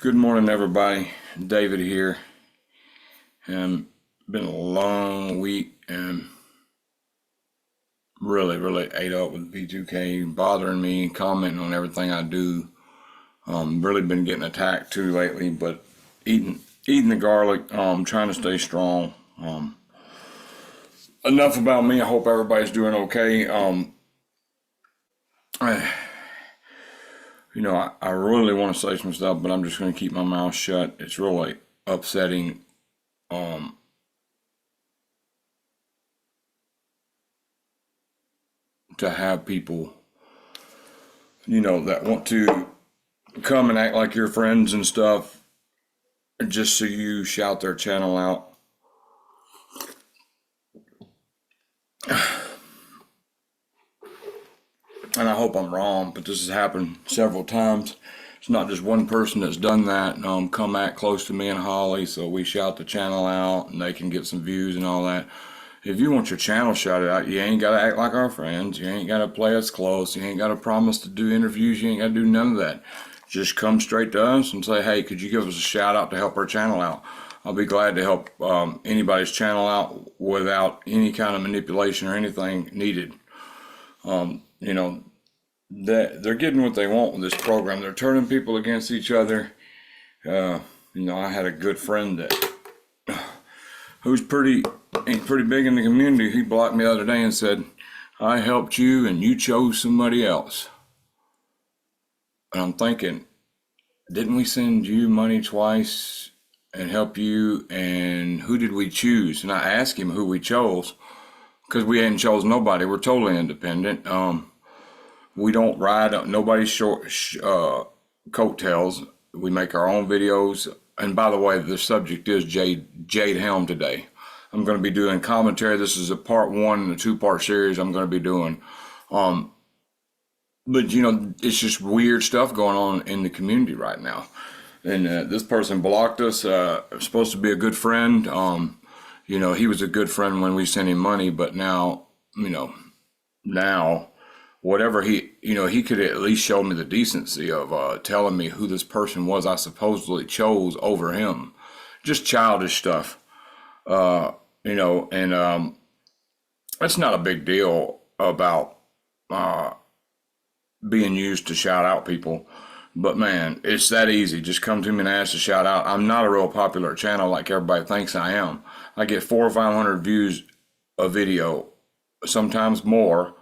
Good morning, everybody. David here. Been a long week and really ate up with B2K, bothering me, commenting on everything I do. Really been getting attacked too lately, but eating the garlic, trying to stay strong. Enough about me. I hope everybody's doing okay. I really want to say some stuff, but I'm just going to keep my mouth shut. It's really upsetting. To have people, that want to come and act like your friends and stuff, just so you shout their channel out. And I hope I'm wrong, but this has happened several times. It's not just one person that's done that. Come act close to me and Holly, so we shout the channel out and they can get some views and all that. If you want your channel shouted out, you ain't got to act like our friends. You ain't got to play us close. You ain't got to promise to do interviews. You ain't got to do none of that. Just come straight to us and say, hey, could you give us a shout out to help our channel out? I'll be glad to help anybody's channel out without any kind of manipulation or anything needed. They're getting what they want with this program. They're turning people against each other. I had a good friend who's pretty big in the community. He blocked me the other day and said, I helped you and you chose somebody else. And I'm thinking, didn't we send you money twice and help you? And who did we choose? And I asked him who we chose, because we hadn't chose nobody. We're totally independent. We don't ride up nobody's coattails. We make our own videos. And by the way, the subject is Jade Helm today. I'm going to be doing commentary. This is a part one in a two-part series I'm going to be doing. But it's just weird stuff going on in the community right now. And this person blocked us. Supposed to be a good friend. He was a good friend when we sent him money, but now whatever he could at least show me the decency of telling me who this person was I supposedly chose over him. Just childish stuff. That's not a big deal about being used to shout out people. But man, it's that easy. Just come to me and ask to shout out. I'm not a real popular channel like everybody thinks I am. I get 400 or 500 views a video, sometimes more.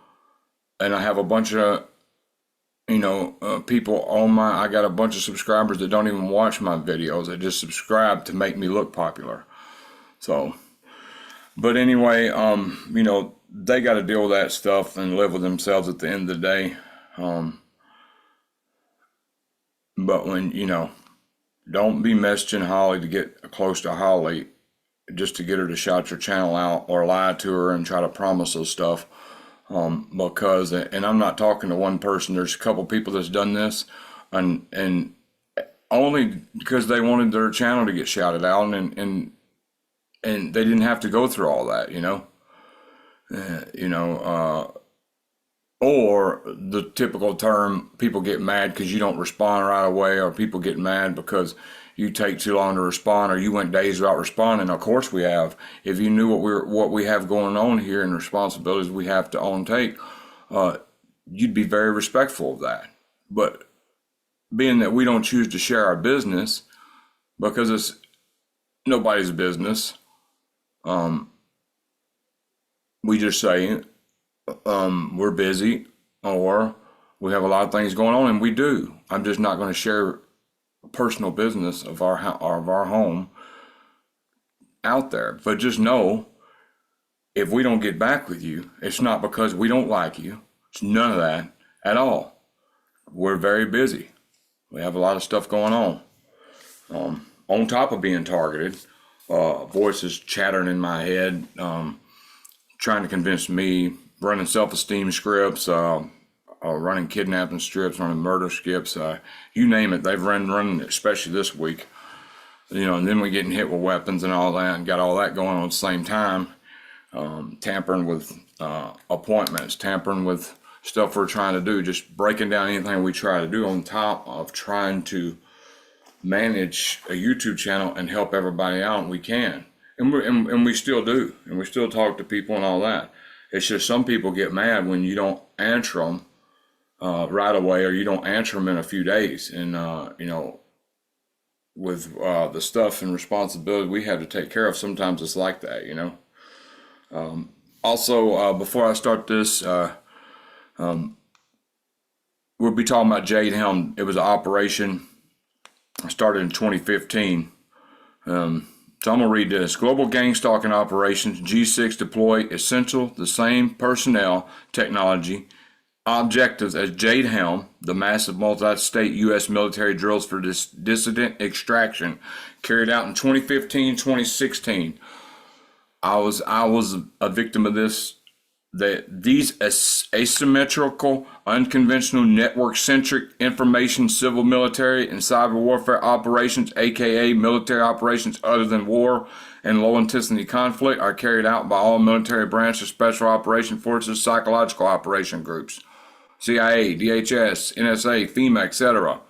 And I have a bunch of, people on I got a bunch of subscribers that don't even watch my videos. They just subscribe to make me look popular. So, but anyway, they got to deal with that stuff and live with themselves at the end of the day. But when, don't be messaging Holly to get close to Holly just to get her to shout your channel out or lie to her and try to promise us stuff. Because, and I'm not talking to one person, there's a couple people that's done this and only because they wanted their channel to get shouted out and they didn't have to go through all that, or the typical term, people get mad because you don't respond right away, or people get mad because you take too long to respond, or you went days without responding. Of course we have. If you knew what we have going on here and responsibilities we have to own take, you'd be very respectful of that. But being that we don't choose to share our business because it's nobody's business, we just say we're busy or we have a lot of things going on, and we do. I'm just not going to share personal business of our home out there. But just know, if we don't get back with you, it's not because we don't like you. It's none of that at all. We're very busy. We have a lot of stuff going on. On top of being targeted, voices chattering in my head, trying to convince me, running self-esteem scripts, running kidnapping scripts, running murder scripts, you name it, they've run, especially this week. And then we getting hit with weapons and all that, and got all that going on at the same time. Tampering with appointments, tampering with stuff we're trying to do, just breaking down anything we try to do, on top of trying to manage a YouTube channel and help everybody out, we can. And we still do. And we still talk to people and all that. It's just some people get mad when you don't answer them right away, or you don't answer them in a few days. And, with the stuff and responsibility we have to take care of, sometimes it's like that. Also, before I start this, we'll be talking about Jade Helm. It was an operation. I started in 2015. So I'm going to read this. Global gang stalking operations, G6 deploy essential, the same personnel, technology, objectives as Jade Helm, the massive multi-state U.S. military drills for dissident extraction carried out in 2015, 2016. I was a victim of this. These asymmetrical, unconventional, network-centric information, civil, military, and cyber warfare operations, aka military operations other than war and low-intensity conflict, are carried out by all military branches, special operation forces, psychological operation groups, CIA, DHS, NSA, FEMA, etc.,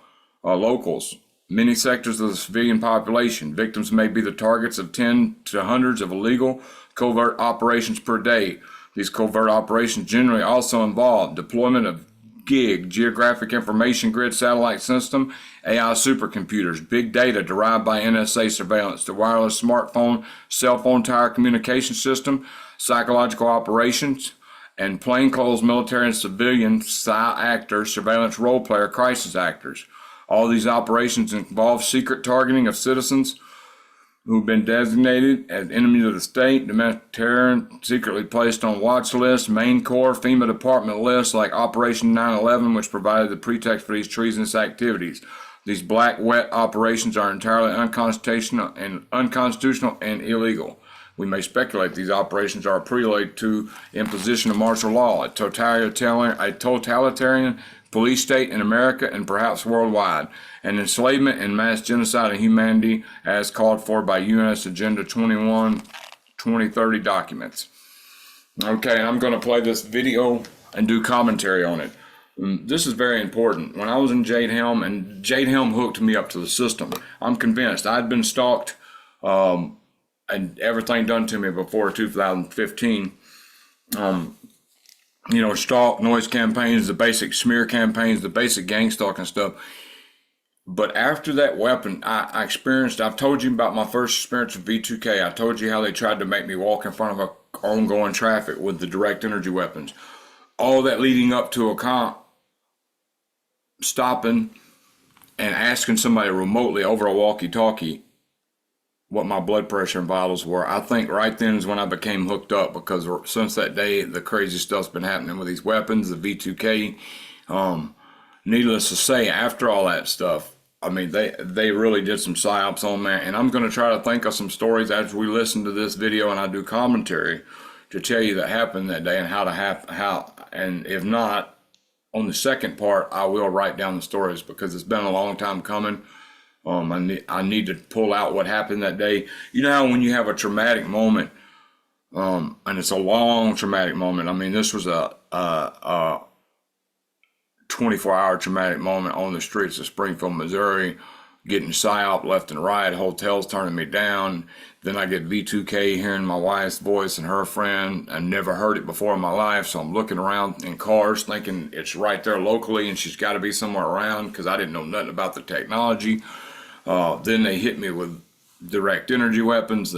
locals, many sectors of the civilian population. Victims may be the targets of 10 to hundreds of illegal covert operations per day. These covert operations generally also involve deployment of GIG, Geographic Information Grid Satellite System, AI supercomputers, big data derived by NSA surveillance, the wireless smartphone, cell phone tower communication system, psychological operations, and plainclothes military and civilian PSY actors, surveillance role player, crisis actors. All these operations involve secret targeting of citizens who've been designated as enemies of the state, domestic terror, secretly placed on watch lists, Main Corps, FEMA department lists like Operation 9/11, which provided the pretext for these treasonous activities. These black wet operations are entirely unconstitutional and illegal. We may speculate these operations are a prelude to imposition of martial law, a totalitarian police state in America and perhaps worldwide, and enslavement and mass genocide of humanity as called for by U.S. Agenda 21 2030 documents. Okay, I'm going to play this video and do commentary on it. This is very important. When I was in Jade Helm, and Jade Helm hooked me up to the system, I'm convinced I'd been stalked and everything done to me before 2015. Stalk, noise campaigns, the basic smear campaigns, the basic gang stalking stuff. But after that weapon, I experienced, I've told you about my first experience with V2K. I told you how they tried to make me walk in front of ongoing traffic with the direct energy weapons. All that leading up to a cop stopping and asking somebody remotely over a walkie-talkie what my blood pressure and vitals were. I think right then is when I became hooked up, because since that day, the crazy stuff's been happening with these weapons, the V2K. Needless to say, after all that stuff, I mean, they really did some psyops on that. And I'm going to try to think of some stories as we listen to this video and I do commentary to tell you that happened that day and and if not, on the second part, I will write down the stories because it's been a long time coming. I need to pull out what happened that day. You know how when you have a traumatic moment, and it's a long traumatic moment. I mean, this was a 24-hour traumatic moment on the streets of Springfield, Missouri, getting psyop left and right, hotels turning me down. Then I get V2K, hearing my wife's voice and her friend. I never heard it before in my life, so I'm looking around in cars thinking it's right there locally and she's got to be somewhere around because I didn't know nothing about the technology. Then they hit me with direct energy weapons.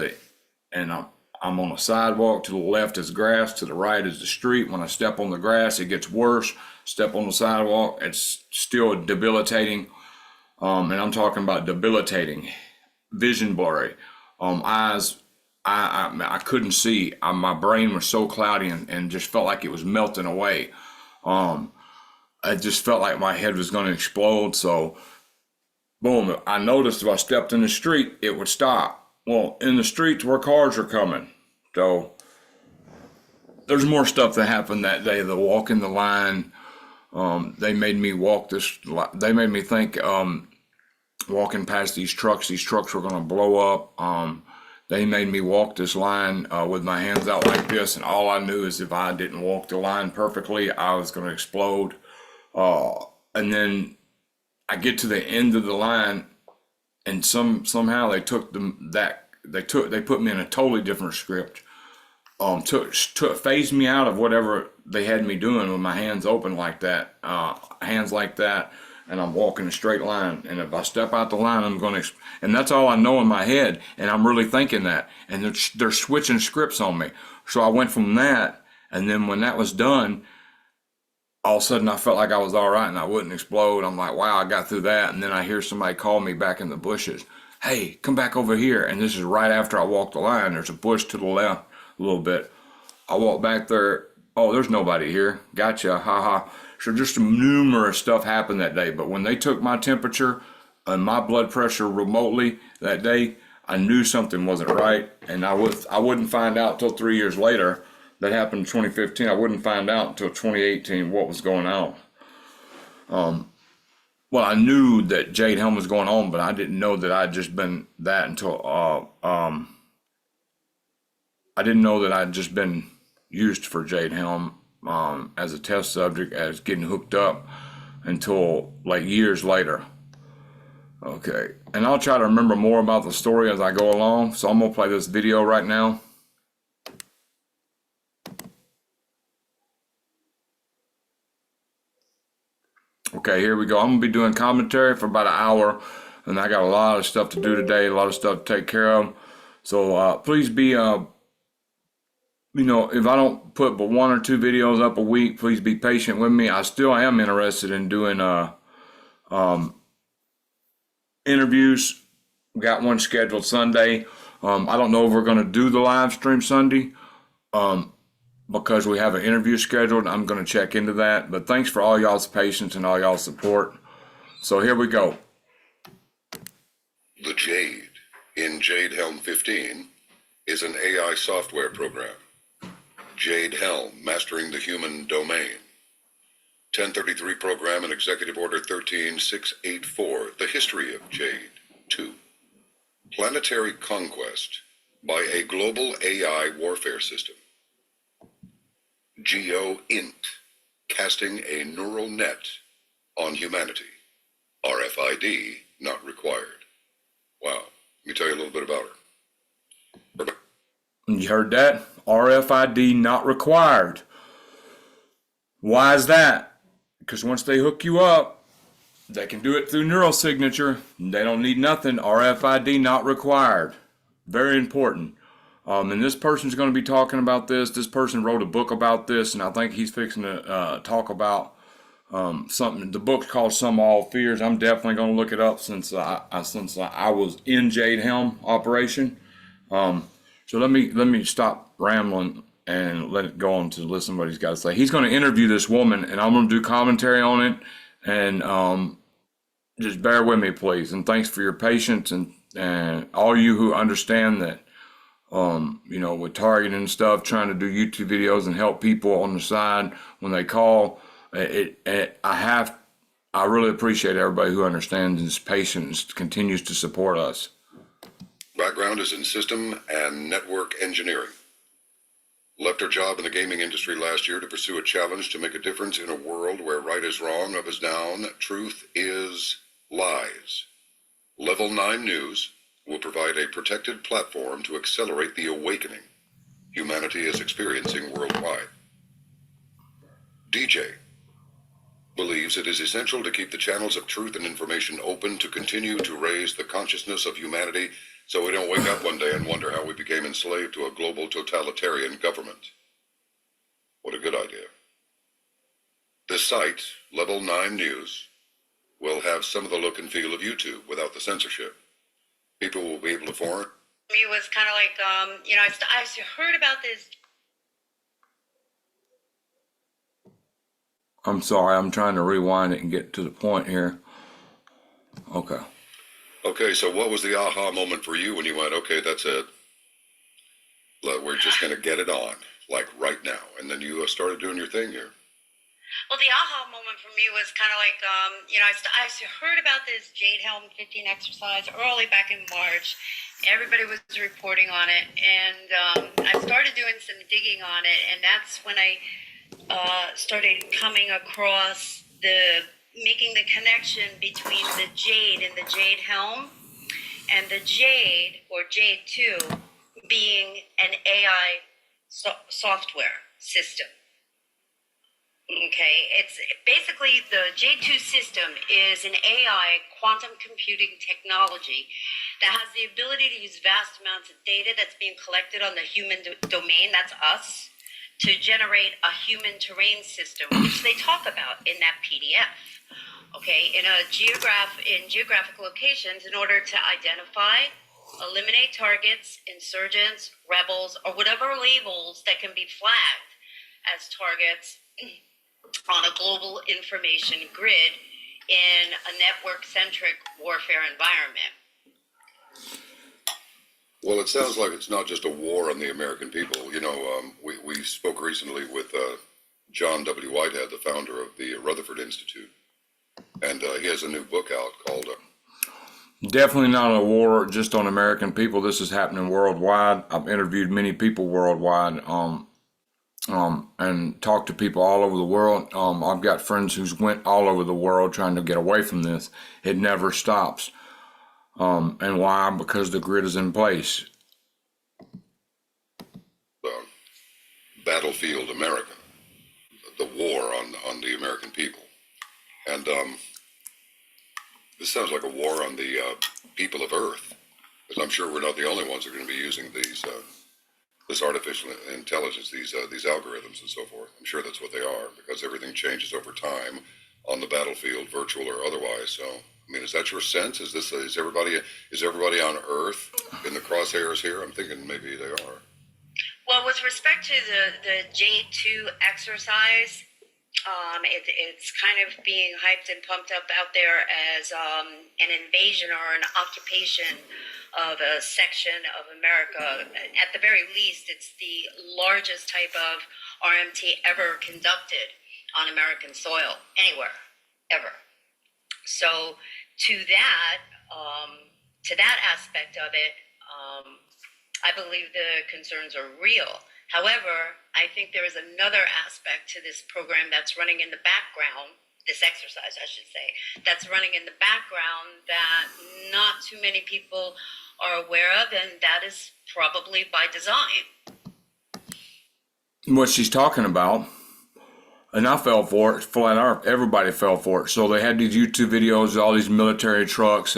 I'm on a sidewalk. To the left is grass, to the right is the street. When I step on the grass, it gets worse. Step on the sidewalk, it's still debilitating. And I'm talking about debilitating, vision blurry, eyes. I couldn't see. My brain was so cloudy and just felt like it was melting away. I just felt like my head was going to explode. So, boom, I noticed if I stepped in the street, it would stop. Well, in the streets where cars are coming. So, there's more stuff that happened that day. The walk in the line, they made me walk this, they made me think, walking past these trucks were going to blow up. They made me walk this line with my hands out like this, and all I knew is if I didn't walk the line perfectly, I was going to explode. And then I get to the end of the line, and somehow they took they put me in a totally different script. Phased me out of whatever they had me doing with my hands open like that, hands like that, and I'm walking a straight line. And if I step out the line, I'm going to, and that's all I know in my head. And I'm really thinking that, and they're switching scripts on me. So I went from that, and then when that was done, all of a sudden I felt like I was all right and I wouldn't explode. I'm like, wow, I got through that. And then I hear somebody call me back in the bushes. Hey, come back over here. And this is right after I walked the line. There's a bush to the left a little bit. I walk back there. Oh, there's nobody here. Gotcha. Ha. So just numerous stuff happened that day. But when they took my temperature and my blood pressure remotely that day, I knew something wasn't right. And I wouldn't find out till 3 years later. That happened in 2015. I wouldn't find out until 2018 what was going on. Well, I knew that Jade Helm was going on, but I didn't know that I'd just been that until I didn't know that I'd just been used for Jade Helm as a test subject, as getting hooked up until like years later. Okay, and I'll try to remember more about the story as I go along. So I'm gonna play this video right now. Okay, here we go. I'm going to be doing commentary for about an hour, and I got a lot of stuff to do today, a lot of stuff to take care of. So please be, if I don't put but 1 or 2 videos up a week, please be patient with me. I still am interested in doing interviews. We got one scheduled Sunday. I don't know if we're going to do the live stream Sunday. Because we have an interview scheduled. I'm going to check into that. But thanks for all y'all's patience and all y'all's support. So here we go. The Jade in Jade Helm 15 is an AI software program. Jade Helm, Mastering the Human Domain. 1033 Program and Executive Order 13684, The History of Jade 2. Planetary Conquest by a Global AI Warfare System. Geo-Int, casting a neural net on humanity. RFID not required. Wow. Let me tell you a little bit about her. You heard that? RFID not required. Why is that? Because once they hook you up, they can do it through neural signature. They don't need nothing. RFID not required. Very important. And this person's going to be talking about this. This person wrote a book about this, and I think he's fixing to talk about something. The book's called Sum of All Fears. I'm definitely going to look it up since I was in Jade Helm operation. So let me stop rambling and let it go on to listen to what he's got to say. He's going to interview this woman, and I'm going to do commentary on it. And just bear with me, please. And thanks for your patience and all you who understand that. With targeting and stuff, trying to do YouTube videos and help people on the side when they call. I really appreciate everybody who understands and is patient and continues to support us. Background is in system and network engineering. Left her job in the gaming industry last year to pursue a challenge to make a difference in a world where right is wrong, up is down, truth is lies. Level 9 News will provide a protected platform to accelerate the awakening humanity is experiencing worldwide. DJ believes it is essential to keep the channels of truth and information open to continue to raise the consciousness of humanity so we don't wake up one day and wonder how we became enslaved to a global totalitarian government. What a good idea. This site, Level 9 News, will have some of the look and feel of YouTube without the censorship. People will be able to form. It was kind of like, I've heard about this. I'm sorry, I'm trying to rewind it and get to the point here. Okay. Okay, so what was the aha moment for you when you went, okay, that's it. We're just going to get it on, like right now. And then you started doing your thing here. Well, the aha moment for me was kind of like, I've heard about this Jade Helm 15 exercise early back in March. Everybody was reporting on it, and I started doing some digging on it, and that's when I started coming across making the connection between the Jade and the Jade Helm. and the Jade or Jade 2 being an AI software system. Okay, it's basically the J2 system is an AI quantum computing technology that has the ability to use vast amounts of data that's being collected on the human domain, that's us, to generate a human terrain system, which they talk about in that PDF. Okay, in geographic locations, in order to identify, eliminate targets, insurgents, rebels, or whatever labels that can be flagged as targets on a global information grid in a network-centric warfare environment. Well, it sounds like it's not just a war on the American people. You know, we spoke recently with John W. Whitehead, the founder of the Rutherford Institute, and he has a new book out called Definitely not a war just on American people. This is happening worldwide. I've interviewed many people worldwide, and talked to people all over the world. I've got friends who's went all over the world trying to get away from this. It never stops. And why? Because the grid is in place. Battlefield America, the war on the American people. And this sounds like a war on the people of Earth, because I'm sure we're not the only ones that are going to be using this artificial intelligence, these algorithms and so forth. I'm sure that's what they are, because everything changes over time on the battlefield, virtual or otherwise. So, I mean, is that your sense? Is everybody on Earth in the crosshairs here? I'm thinking maybe they are. Well, with respect to the J2 exercise, it's kind of being hyped and pumped up out there as an invasion or an occupation of a section of America. At the very least, it's the largest type of RMT ever conducted on American soil, anywhere, ever. So to that aspect of it, I believe the concerns are real. However, I think there is another aspect to this program that's running in the background, this exercise, I should say, that's running in the background that not too many people are aware of, and that is probably by design. What she's talking about, and I fell for it, flat out, everybody fell for it. So they had these YouTube videos, all these military trucks,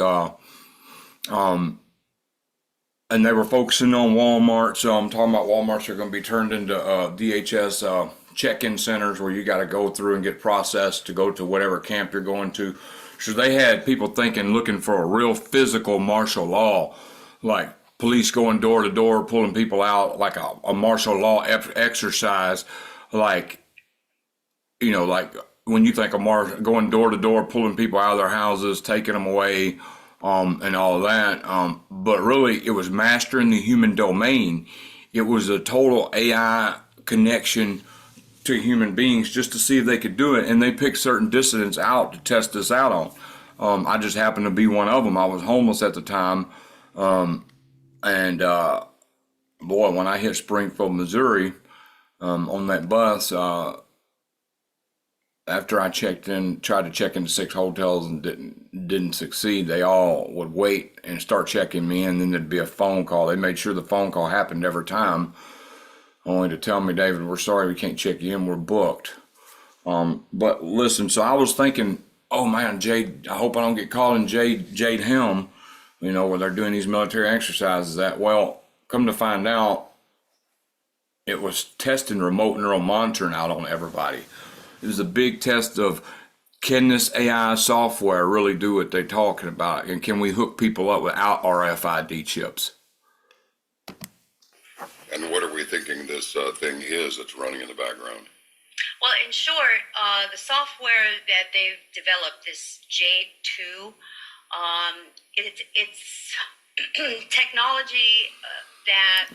and they were focusing on Walmart. So I'm talking about Walmarts are going to be turned into DHS check-in centers where you got to go through and get processed to go to whatever camp you're going to. So they had people looking for a real physical martial law, like police going door to door, pulling people out, like a martial law exercise, like, you know, like when you think of going door to door, pulling people out of their houses, taking them away, and all of that. But really, it was mastering the human domain. It was a total AI connection to human beings just to see if they could do it. And they picked certain dissidents out to test this out on. I just happened to be one of them. I was homeless at the time. And boy, when I hit Springfield, Missouri, on that bus, after I tried to check into 6 hotels and didn't succeed, they all would wait and start checking me in. Then there'd be a phone call. They made sure the phone call happened every time, only to tell me, David, we're sorry, we can't check you in, we're booked. But listen, so I was thinking, oh man, Jade, I hope I don't get caught in Jade Helm, you know, where they're doing these military exercises. That, well, come to find out, it was testing remote neural monitoring out on everybody. It was a big test of, can this AI software really do what they're talking about? And can we hook people up without RFID chips? And what are we thinking this thing is that's running in the background? Well, in short, the software that they've developed, this Jade 2, it's technology that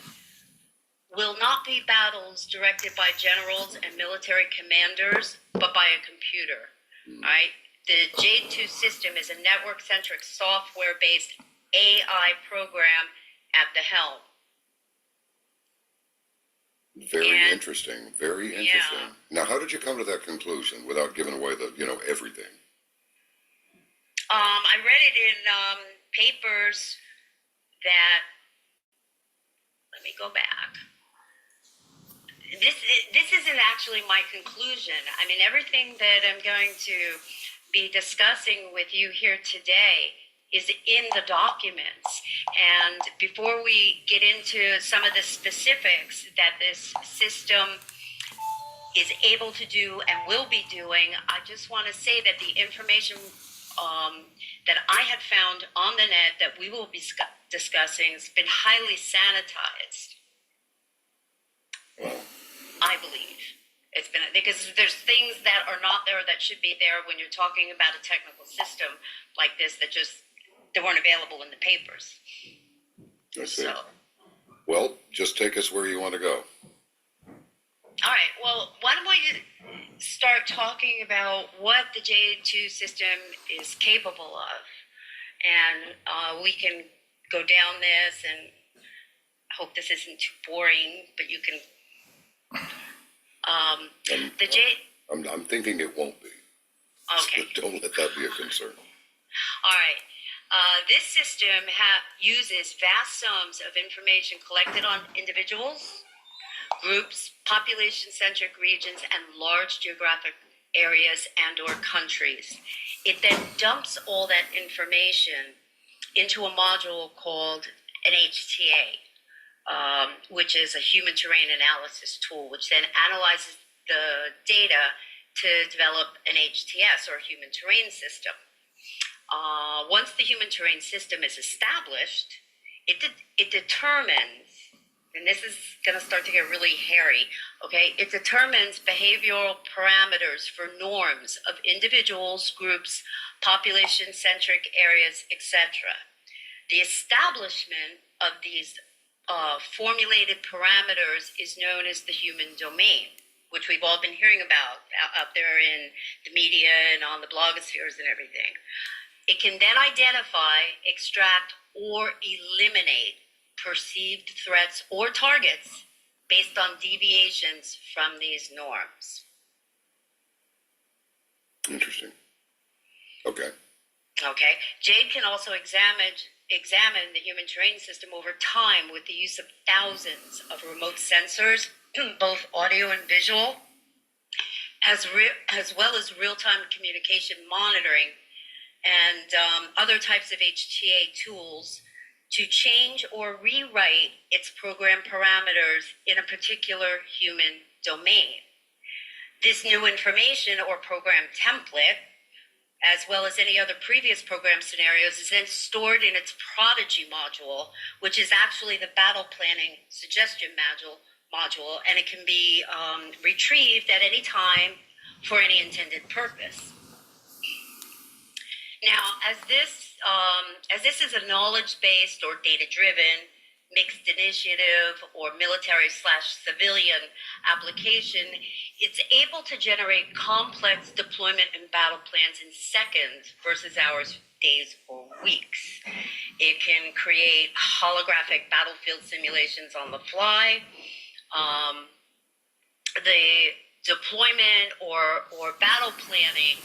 will not be battles directed by generals and military commanders, but by a computer. All right? The Jade 2 system is a network-centric, software-based AI program at the helm. Very interesting. Very interesting. Yeah. Now, how did you come to that conclusion without giving away everything? I read it in papers that, let me go back. This isn't actually my conclusion. I mean, everything that I'm going to be discussing with you here today is in the documents. And before we get into some of the specifics that this system is able to do and will be doing, I just want to say that the information that I had found on the net that we will be discussing has been highly sanitized. I believe it's been, because there's things that are not there that should be there when you're talking about a technical system like this that just they weren't available in the papers. I see. So, Well, just take us where you want to go. all right. Well, why don't we start talking about what the Jade 2 system is capable of, and we can go down this. And I hope this isn't too boring, but you can. The Jade. I'm thinking it won't be. Okay. So don't let that be a concern. All right. This system uses vast sums of information collected on individuals, groups, population-centric regions, and large geographic areas and or countries. It then dumps all that information into a module called an HTA, which is a human terrain analysis tool, which then analyzes the data to develop an HTS, or human terrain system. Once the human terrain system is established, it determines, and this is going to start to get really hairy, okay? It determines behavioral parameters for norms of individuals, groups, population-centric areas, etc. The establishment of these formulated parameters is known as the human domain, which we've all been hearing about out there in the media and on the blogospheres and everything. It can then identify, extract, or eliminate perceived threats or targets based on deviations from these norms. Interesting. Okay. Okay. Jade can also examine the human terrain system over time with the use of thousands of remote sensors, both audio and visual, as well as real-time communication monitoring and other types of HTA tools to change or rewrite its program parameters in a particular human domain. This new information or program template, as well as any other previous program scenarios, is then stored in its Prodigy module, which is actually the battle planning suggestion module, and it can be retrieved at any time for any intended purpose. Now, as this is a knowledge-based or data-driven, mixed initiative, or military/civilian application, it's able to generate complex deployment and battle plans in seconds versus hours, days, or weeks. It can create holographic battlefield simulations on the fly. The deployment or battle planning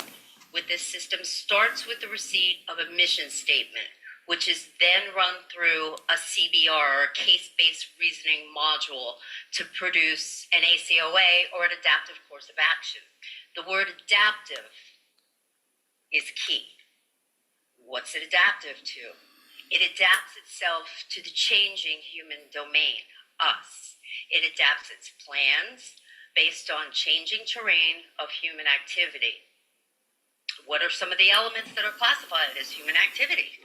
with this system starts with the receipt of a mission statement, which is then run through a CBR, or case-based reasoning module, to produce an ACOA, or an adaptive course of action. The word adaptive is key. What's it adaptive to? It adapts itself to the changing human domain, us. It adapts its plans based on changing terrain of human activity. What are some of the elements that are classified as human activity?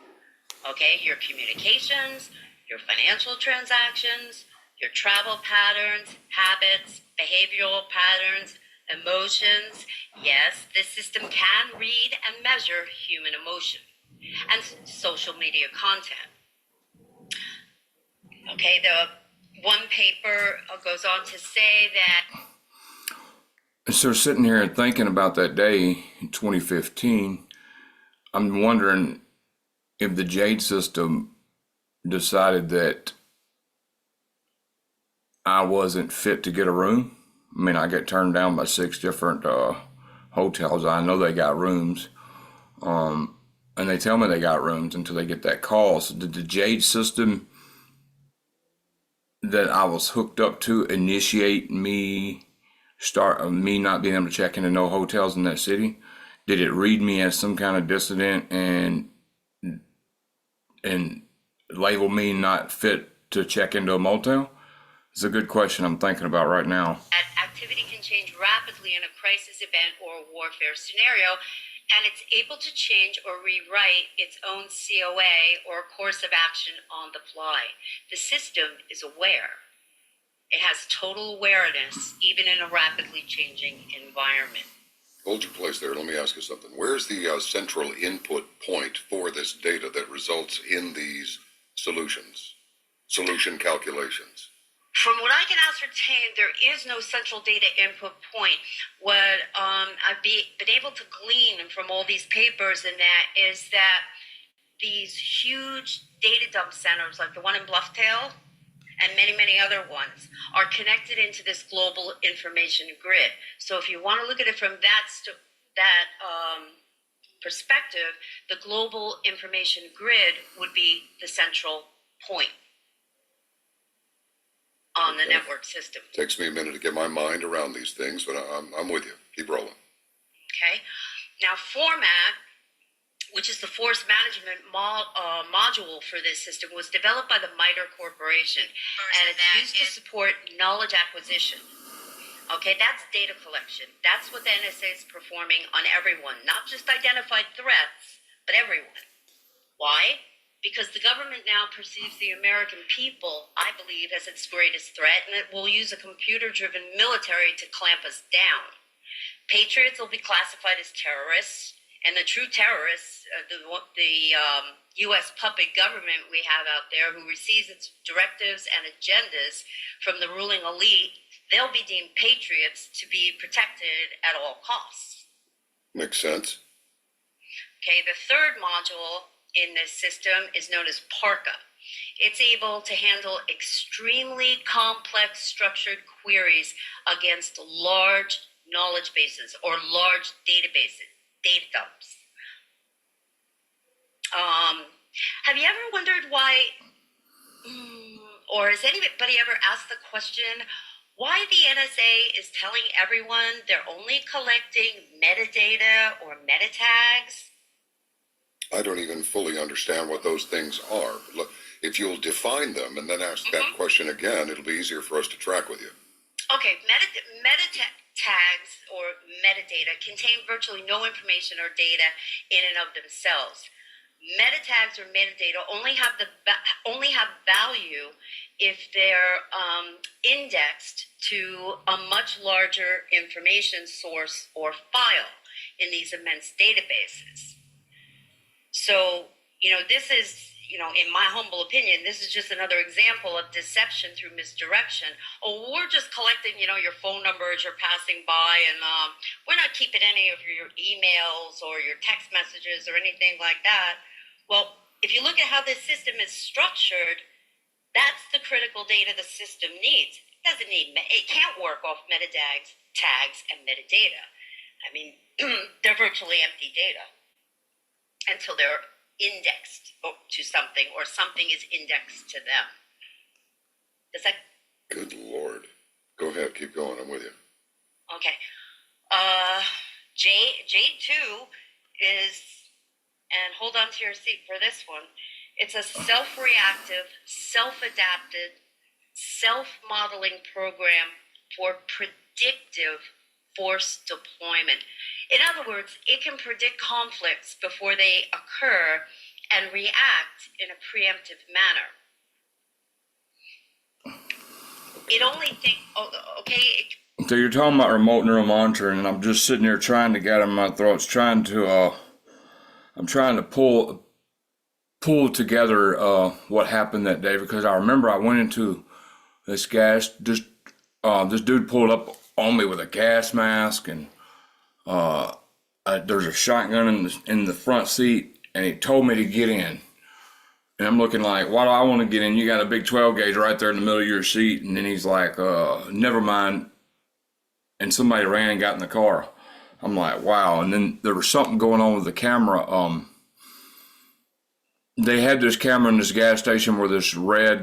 Okay, your communications, your financial transactions, your travel patterns, habits, behavioral patterns, emotions. Yes, this system can read and measure human emotion and social media content. Okay, the one paper goes on to say that. So sitting here and thinking about that day in 2015, I'm wondering if the Jade system decided that I wasn't fit to get a room. I mean, I got turned down by 6 different hotels. I know they got rooms. and they tell me they got rooms until they get that call. So did the Jade system that I was hooked up to initiate me not being able to check into no hotels in that city? Did it read me as some kind of dissident and label me not fit to check into a motel? It's a good question I'm thinking about right now. Activity can change rapidly in a crisis event or a warfare scenario, and it's able to change or rewrite its own COA or course of action on the fly. The system is aware. It has total awareness, even in a rapidly changing environment. Hold your place there. Let me ask you something. Where's the central input point for this data that results in these solution calculations? From what I can ascertain, there is no central data input point. What I've been able to glean from all these papers and that is that these huge data dump centers, like the one in Blufftail and many, many other ones, are connected into this global information grid. So if you want to look at it from that perspective, the global information grid would be the central point on the network system. Takes me a minute to get my mind around these things, but I'm with you. Keep rolling. Okay. Now, format, which is the force management module for this system, was developed by the MITRE Corporation, and it's used to support knowledge acquisition. Okay, that's data collection. That's what the NSA is performing on everyone, not just identified threats, but everyone. Why? Because the government now perceives the American people, I believe, as its greatest threat, and it will use a computer-driven military to clamp us down. Patriots will be classified as terrorists, and the true terrorists, the U.S. puppet government we have out there who receives its directives and agendas from the ruling elite, they'll be deemed patriots to be protected at all costs. Makes sense. Okay, the third module in this system is known as PARCA. It's able to handle extremely complex structured queries against large knowledge bases or large databases, data dumps. Have you ever wondered why, or has anybody ever asked the question, why the NSA is telling everyone they're only collecting metadata or meta tags? I don't even fully understand what those things are. Look, if you'll define them and then ask that question again, it'll be easier for us to track with you. Okay, meta tags or metadata contain virtually no information or data in and of themselves. Meta tags or metadata only have value if they're indexed to a much larger information source or file in these immense databases. So, this is, in my humble opinion, this is just another example of deception through misdirection. Oh, we're just collecting, your phone number as you're passing by, and we're not keeping any of your emails or your text messages or anything like that. Well, if you look at how this system is structured, that's the critical data the system needs. It can't work off meta tags, and metadata. I mean, they're virtually empty data until they're indexed to something or something is indexed to them. Does that? Good Lord. Go ahead, keep going, I'm with you. Okay. Jade 2 is, and hold on to your seat for this one, it's a self-reactive, self-adapted, self-modeling program for predictive force deployment. In other words, it can predict conflicts before they occur and react in a preemptive manner. It only thinks, So you're talking about remote neural monitoring, and I'm just sitting here trying to get in my throat, I'm trying to pull together what happened that day, because I remember I went into this this dude pulled up on me with a gas mask, and there's a shotgun in the front seat, and he told me to get in. And I'm looking like, why do I want to get in? You got a big 12 gauge right there in the middle of your seat. And then he's like, never mind. And somebody ran and got in the car. I'm like, wow. And then there was something going on with the camera. they had this camera in this gas station where this red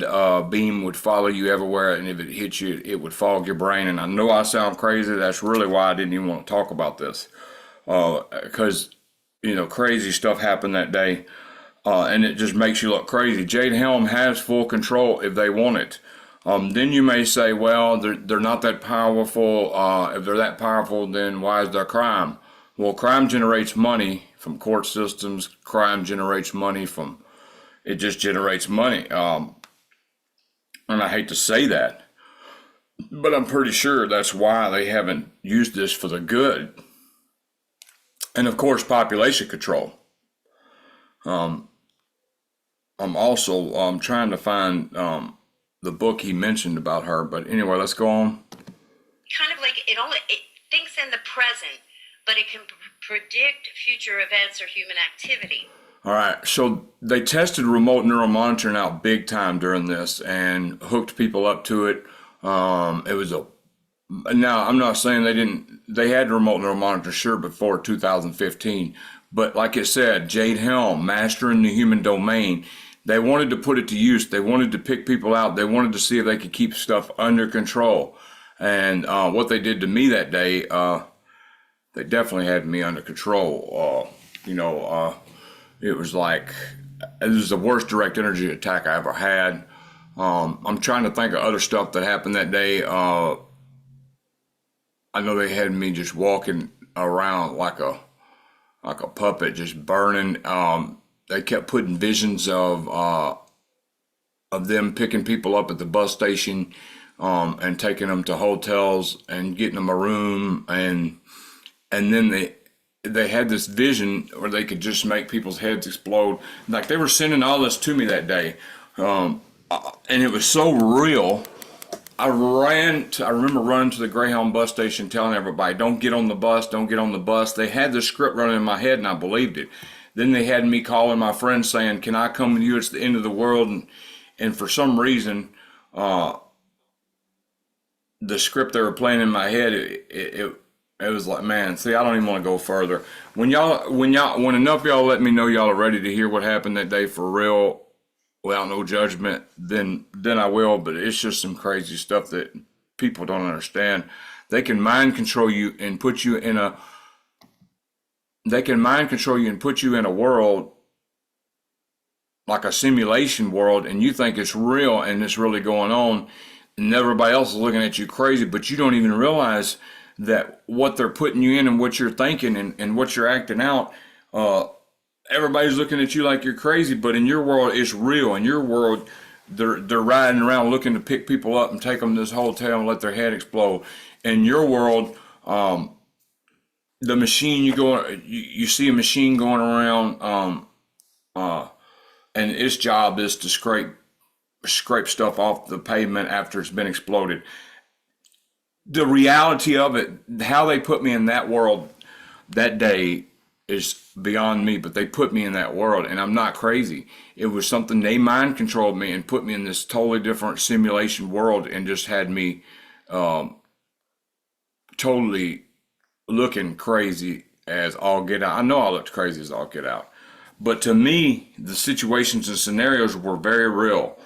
beam would follow you everywhere, and if it hit you, it would fog your brain. And I know I sound crazy. That's really why I didn't even want to talk about this, because crazy stuff happened that day, and it just makes you look crazy. Jade Helm has full control if they want it. Then you may say, well, they're not that powerful. If they're that powerful, then why is there crime? Well, crime generates money from court systems. Crime generates money from, it just generates money. And I hate to say that, but I'm pretty sure that's why they haven't used this for the good. And of course, population control. I'm also trying to find the book he mentioned about her, but anyway, let's go on. Kind of like it thinks in the present, but it can predict future events or human activity. All right, so they tested remote neural monitoring out big time during this and hooked people up to it. It was now I'm not saying they had remote neural monitor sure before 2015, but like it said, Jade Helm, mastering the human domain. They wanted to put it to use. They wanted to pick people out. They wanted to see if they could keep stuff under control. And what they did to me that day, they definitely had me under control. It was like, it was the worst direct energy attack I ever had. I'm trying to think of other stuff that happened that day. I know they had me just walking around like a puppet, just burning. They kept putting visions of them picking people up at the bus station, and taking them to hotels and getting them a room, and then they had this vision where they could just make people's heads explode. Like they were sending all this to me that day, and it was so real. I remember running to the Greyhound bus station telling everybody, don't get on the bus, don't get on the bus. They had this script running in my head and I believed it. Then they had me calling my friends saying, can I come with you? It's the end of the world. And for some reason, the script they were playing in my head, it was like, man, see, I don't even want to go further. When enough of y'all let me know y'all are ready to hear what happened that day for real, without no judgment, then I will. But it's just some crazy stuff that people don't understand. They can mind control you and put you in a world, like a simulation world, and you think it's real and it's really going on, and everybody else is looking at you crazy, but you don't even realize that what they're putting you in and what you're thinking and what you're acting out, everybody's looking at you like you're crazy, but in your world, it's real. In your world, they're riding around looking to pick people up and take them to this hotel and let their head explode. In your world, the machine you see a machine going around, and its job is to scrape stuff off the pavement after it's been exploded. The reality of it, how they put me in that world that day, is beyond me, but they put me in that world, and I'm not crazy. It was something, they mind controlled me and put me in this totally different simulation world and just had me totally looking crazy as all get out. I know I looked crazy as all get out, but to me, the situations and scenarios were very real.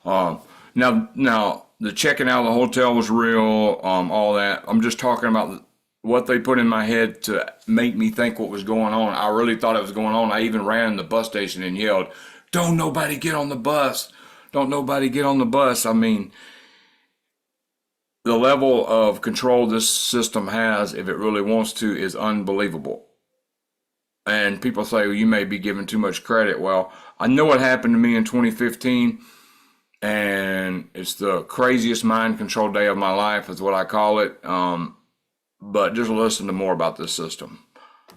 Now the checking out of the hotel was real, all that. I'm just talking about what they put in my head to make me think what was going on. I really thought it was going on. I even ran in the bus station and yelled, "Don't nobody get on the bus. Don't nobody get on the bus." I mean, the level of control this system has, if it really wants to, is unbelievable. And people say, well, you may be giving too much credit. Well, I know what happened to me in 2015, and it's the craziest mind control day of my life, is what I call it. But just listen to more about this system.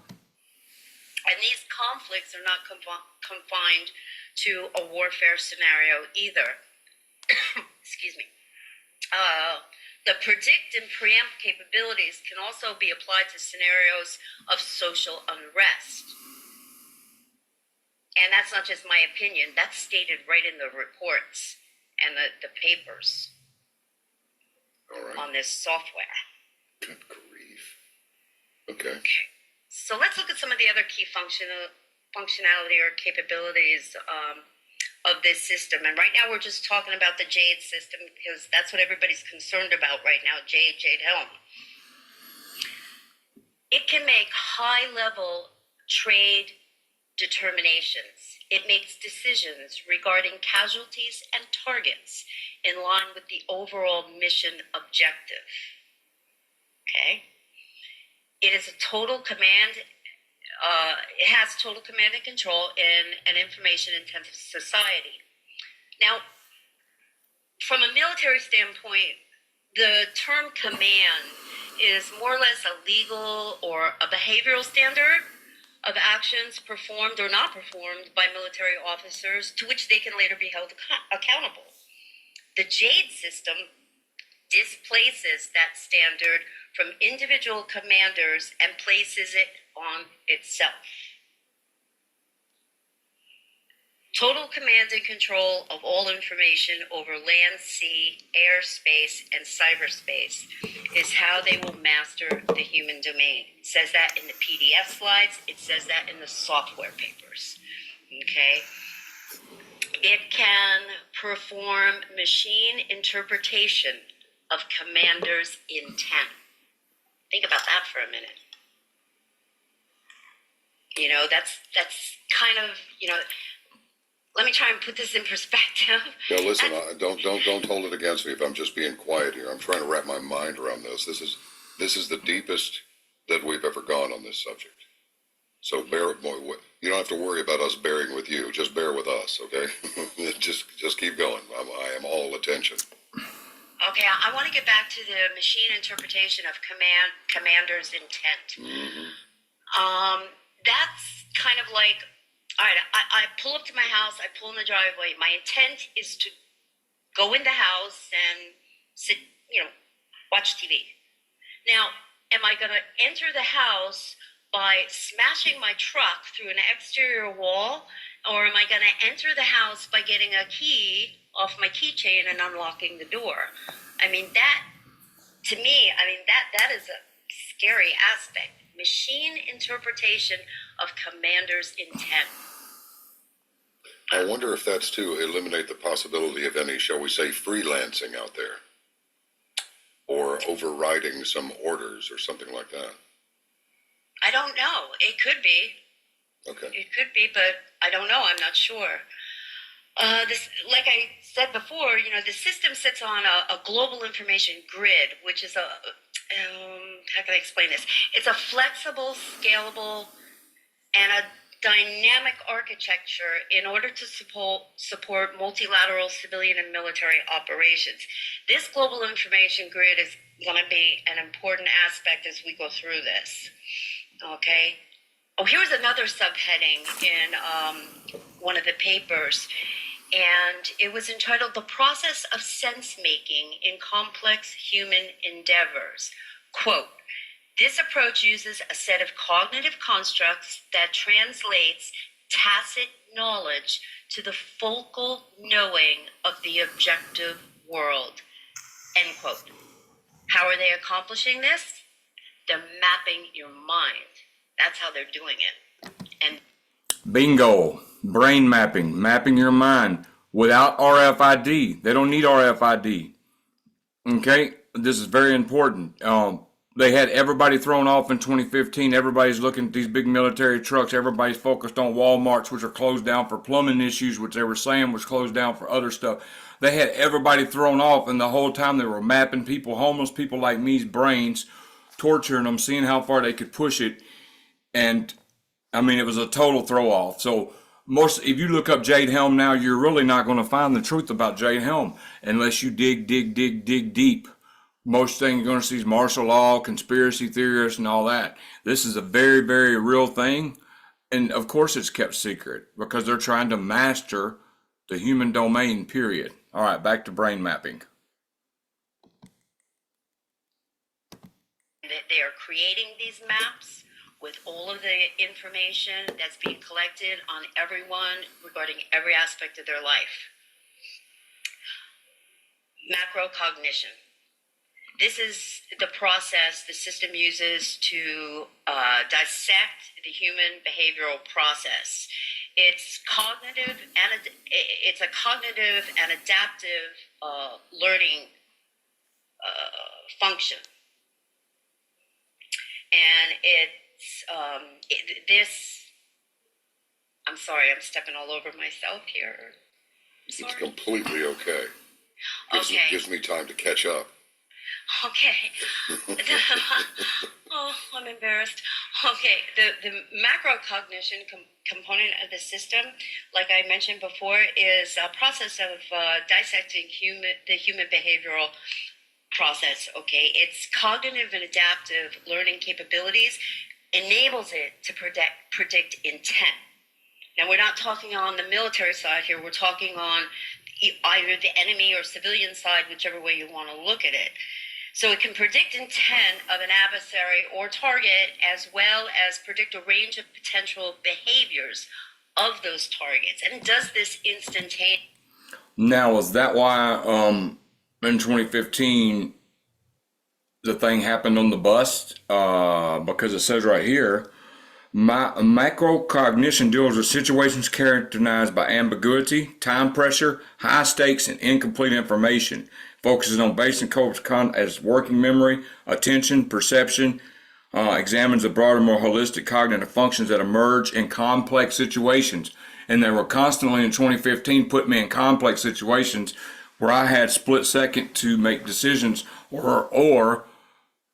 And these conflicts are not confined to a warfare scenario either. Excuse me. The predict and preempt capabilities can also be applied to scenarios of social unrest. And that's not just my opinion. That's stated right in the reports and the papers on this software. Good grief. Okay. So let's look at some of the other key functions functionality or capabilities of this system. And right now we're just talking about the Jade system because that's what everybody's concerned about right now, Jade Helm. It can make high-level trade determinations. It makes decisions regarding casualties and targets in line with the overall mission objective. Okay? It is a total command. It has total command and control in an information-intensive society. Now, from a military standpoint, the term command is more or less a legal or a behavioral standard of actions performed or not performed by military officers to which they can later be held accountable. The Jade system displaces that standard from individual commanders and places it on itself. Total command and control of all information over land, sea, air, space, and cyberspace is how they will master the human domain. It says that in the PDF slides. It says that in the software papers. Okay? It can perform machine interpretation of commander's intent. Think about that for a minute. You know, that's kind of, you know, let me try and put this in perspective. Now listen, don't hold it against me if I'm just being quiet here. I'm trying to wrap my mind around this. This is the deepest that we've ever gone on this subject. So you don't have to worry about us bearing with you. Just bear with us, okay? just keep going. I am all attention. Okay, I want to get back to the machine interpretation of commander's intent. Mm-hmm. That's kind of like, all right, I pull up to my house, I pull in the driveway. My intent is to go in the house and sit, you know, watch TV. Now, am I going to enter the house by smashing my truck through an exterior wall, or am I going to enter the house by getting a key off my keychain and unlocking the door? I mean, that, to me, that is a scary aspect. Machine interpretation of commander's intent. I wonder if that's to eliminate the possibility of any, shall we say, freelancing out there, or overriding some orders or something like that. I don't know. It could be. Okay. It could be, but I don't know. I'm not sure. This, like I said before, you know, the system sits on a global information grid, which is how can I explain this? It's a flexible, scalable, and a dynamic architecture in order to support multilateral civilian and military operations. This global information grid is going to be an important aspect as we go through this. Okay? Oh, here's another subheading in one of the papers, and it was entitled "The Process of Sense-Making in Complex Human Endeavors." Quote, "This approach uses a set of cognitive constructs that translates tacit knowledge to the focal knowing of the objective world." End quote. How are they accomplishing this? They're mapping your mind. That's how they're doing it. And bingo, brain mapping, mapping your mind without RFID. They don't need RFID. Okay, this is very important. They had everybody thrown off in 2015. Everybody's looking at these big military trucks. Everybody's focused on Walmarts, which are closed down for plumbing issues, which they were saying was closed down for other stuff. They had everybody thrown off, and the whole time they were mapping people, homeless people like me's brains, torturing them, seeing how far they could push it. And I mean, it was a total throw off. So if you look up Jade Helm now, you're really not going to find the truth about Jade Helm unless you dig deep. Most things you're going to see is martial law, conspiracy theorists, and all that. This is a very, very real thing. And of course it's kept secret because they're trying to master the human domain, period. All right, back to brain mapping. they are creating these maps with all of the information that's being collected on everyone regarding every aspect of their life. Macro cognition. This is the process the system uses to dissect the human behavioral process. It's a cognitive and adaptive learning function, and this. I'm sorry, I'm stepping all over myself here. It's Sorry. completely okay. Okay. Gives me time to catch up. Okay. Oh, I'm embarrassed. Okay, the macrocognition component of the system, like I mentioned before, is a process of dissecting the human behavioral process. Okay, its cognitive and adaptive learning capabilities enables it to predict intent. Now, we're not talking on the military side here. We're talking on either the enemy or civilian side, whichever way you want to look at it. So it can predict intent of an adversary or target, as well as predict a range of potential behaviors of those targets. And it does this instantaneously. Now, is that why in 2015 the thing happened on the bus? Because it says right here, macrocognition deals with situations characterized by ambiguity, time pressure, high stakes, and incomplete information. Focuses on basic concepts as working memory, attention, perception, examines the broader, more holistic cognitive functions that emerge in complex situations. And they were constantly in 2015 put me in complex situations where I had split second to make decisions, or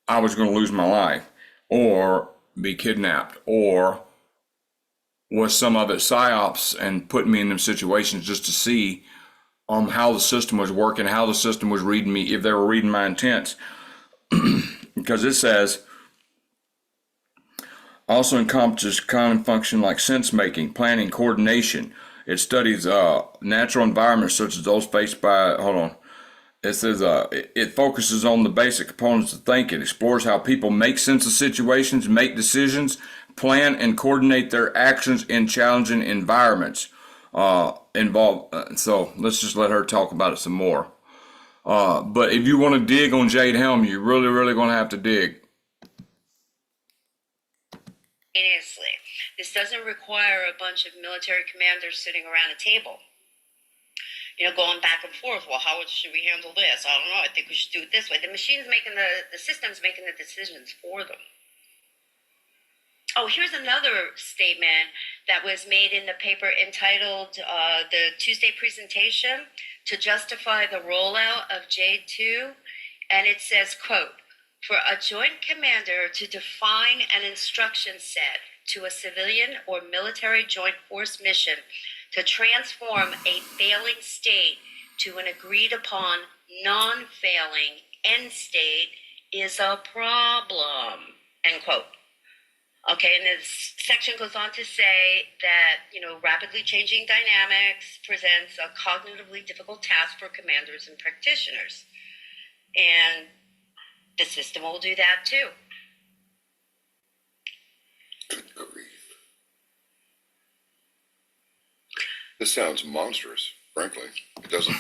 I was going to lose my life, or be kidnapped, or was some of it psyops and putting me in them situations just to see how the system was working, how the system was reading me, if they were reading my intents. Because it says also encompasses common function like sense making, planning, coordination. It studies natural environments such as those faced by, it says it focuses on the basic components of thinking, explores how people make sense of situations, make decisions, plan and coordinate their actions in challenging environments. So let's just let her talk about it some more. But if you want to dig on Jade Helm, you're really, really going to have to dig. This doesn't require a bunch of military commanders sitting around a table, going back and forth. Well, how should we handle this? I don't know. I think we should do it this way. The system's making the decisions for them. Oh, here's another statement that was made in the paper entitled The Tuesday Presentation to Justify the Rollout of Jade 2. And it says, quote, for a joint commander to define an instruction set to a civilian or military joint force mission to transform a failing state to an agreed upon non-failing end state is a problem, end quote. Okay, and this section goes on to say that, rapidly changing dynamics presents a cognitively difficult task for commanders and practitioners. And the system will do that too. Good grief. This sounds monstrous, frankly. It doesn't.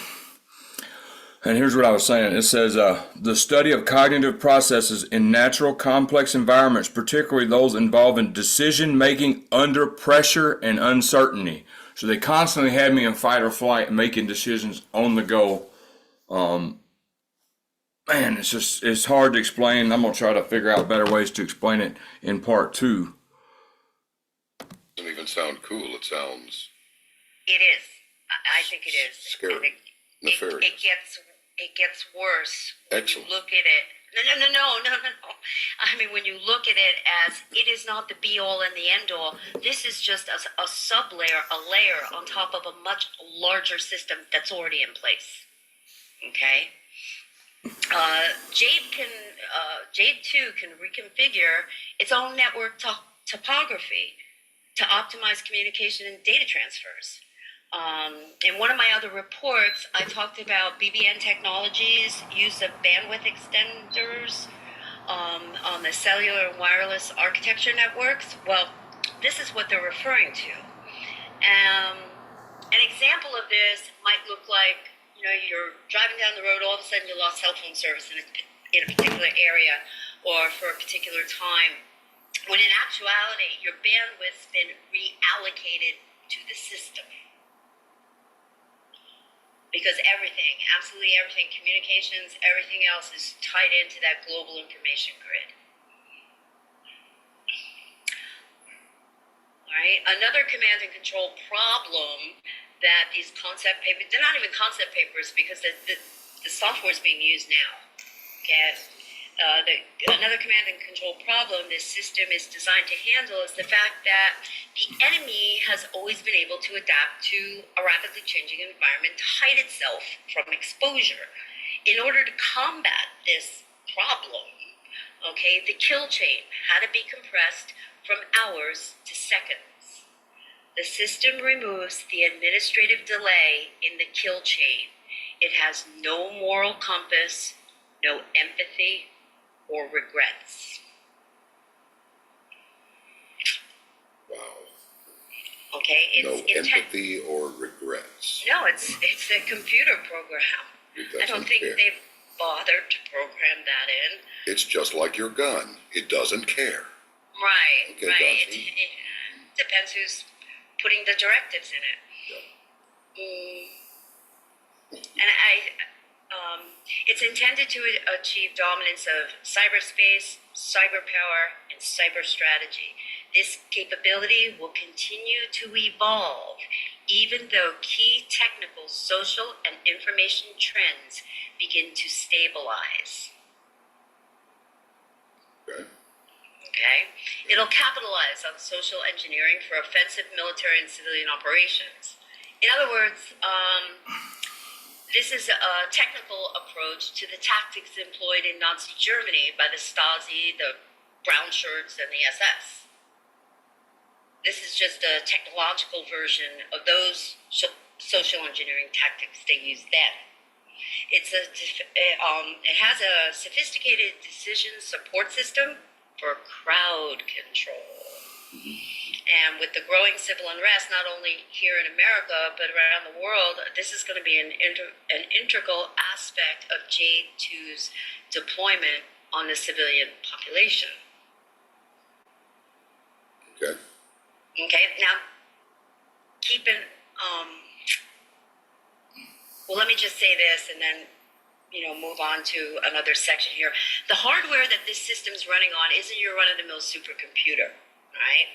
And here's what I was saying. It says, the study of cognitive processes in natural complex environments, particularly those involving decision-making under pressure and uncertainty. So they constantly had me in fight or flight, making decisions on the go. Man, it's hard to explain. I'm going to try to figure out better ways to explain it in part 2. It doesn't even sound cool. It sounds... It is. I think it is. Scary. Nefarious. It gets worse. Excellent. When you look at it. No. I mean, when you look at it as it is not the be all and the end all, this is just a sub-layer, a layer on top of a much larger system that's already in place. Okay? Jade 2 can reconfigure its own network topography to optimize communication and data transfers. In one of my other reports, I talked about BBN technologies, use of bandwidth extenders on the cellular and wireless architecture networks. Well, this is what they're referring to. An example of this might look like, you're driving down the road, all of a sudden you lost cell phone service in a particular area or for a particular time, when in actuality, your bandwidth's been reallocated to the system. Because everything, absolutely everything, communications, everything else is tied into that global information grid. All right, another command and control problem that these concept papers, they're not even concept papers because the software is being used now. Okay. Another command and control problem this system is designed to handle is the fact that the enemy has always been able to adapt to a rapidly changing environment to hide itself from exposure. In order to combat this problem, okay, the kill chain had to be compressed from hours to seconds. The system removes the administrative delay in the kill chain. It has no moral compass, no empathy, or regrets. Wow. Okay, No empathy or regrets. No, it's a computer program. I don't think they've bothered to program that in. It's just like your gun. It doesn't care. Right, Okay, right. gotcha. It depends who's putting the directives in it. And it's intended to achieve dominance of cyberspace, cyber power, and cyber strategy. This capability will continue to evolve, even though key technical, social, and information trends begin to stabilize. Okay. Okay? It'll capitalize on social engineering for offensive military and civilian operations. In other words, this is a technical approach to the tactics employed in Nazi Germany by the Stasi, the brown shirts, and the SS. This is just a technological version of those social engineering tactics they used then. It has a sophisticated decision support system for crowd control. And with the growing civil unrest, not only here in America, but around the world, this is going to be an integral aspect of Jade 2's deployment on the civilian population. Okay. Okay, now, well, let me just say this and then, move on to another section here. The hardware that this system's running on isn't your run-of-the-mill supercomputer, right?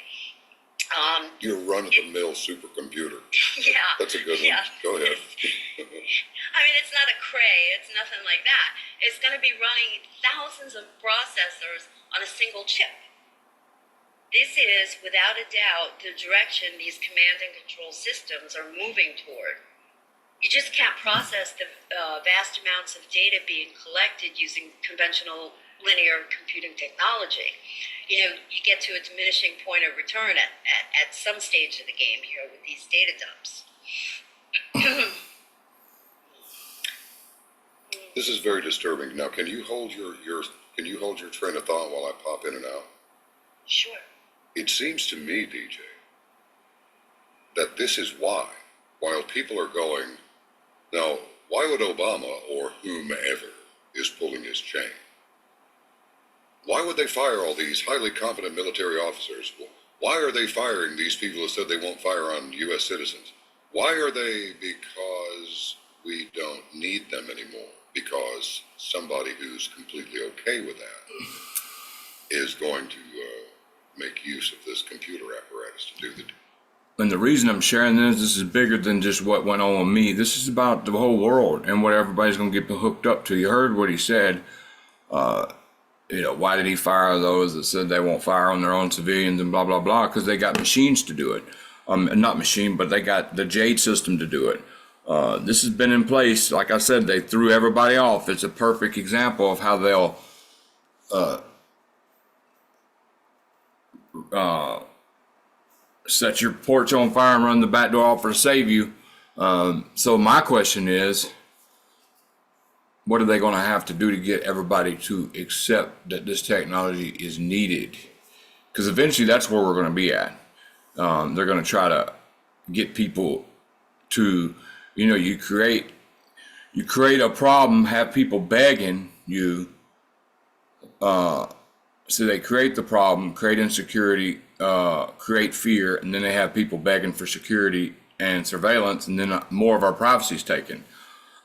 Your run-of-the-mill supercomputer. Yeah. That's a good one. Yeah. Go ahead. I mean, it's not a Cray. It's nothing like that. It's going to be running thousands of processors on a single chip. This is, without a doubt, the direction these command and control systems are moving toward. You just can't process the vast amounts of data being collected using conventional linear computing technology. You get to a diminishing point of return at some stage of the game here with these data dumps. This is very disturbing. Now, can you hold your train of thought while I pop in and out? Sure. It seems to me, DJ, that this is why, while people are going, now, why would Obama or whomever is pulling his chain? Why would they fire all these highly competent military officers? Why are they firing these people who said they won't fire on U.S. citizens? Why are they? Because we don't need them anymore. Because somebody who's completely okay with that is going to make use of this computer apparatus to do the. And the reason I'm sharing this is bigger than just what went on with me. This is about the whole world and what everybody's going to get hooked up to. You heard what he said. Why did he fire those that said they won't fire on their own civilians and blah, blah, blah? Because they got machines to do it. Not machine, but they got the Jade system to do it. This has been in place. Like I said, they threw everybody off. It's a perfect example of how they'll set your porch on fire and run the back door off to save you. So my question is, what are they going to have to do to get everybody to accept that this technology is needed? Because eventually that's where we're going to be at. They're going to try to get people to, you create a problem, have people begging you So they create the problem, create insecurity, create fear, and then they have people begging for security and surveillance, and then more of our privacy is taken.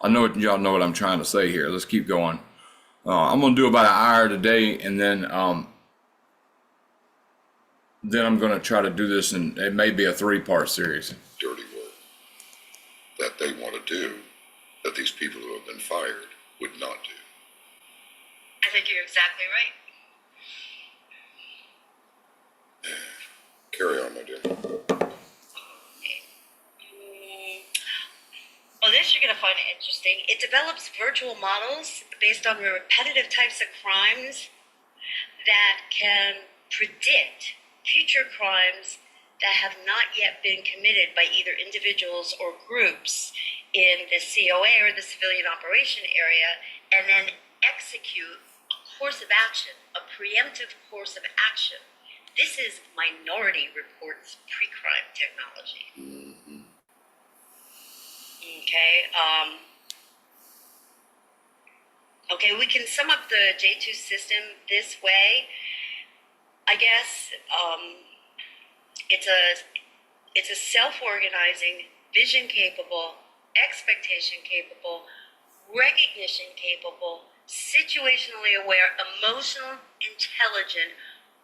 I know y'all know what I'm trying to say here. Let's keep going. I'm gonna do about an hour today, and then I'm gonna try to do this, and it may be a 3-part series. Dirty work that they want to do, that these people who have been fired would not do. I think you're exactly right. Carry on, my dear. Well, this you're going to find interesting. It develops virtual models based on repetitive types of crimes that can predict future crimes that have not yet been committed by either individuals or groups in the COA or the civilian operation area, and then execute a course of action, a preemptive course of action. This is Minority Report's pre-crime technology. Mm-hmm. Okay. Okay, we can sum up the J2 system this way. I guess it's a self-organizing, vision-capable, expectation-capable, recognition-capable, situationally aware, emotional, intelligent,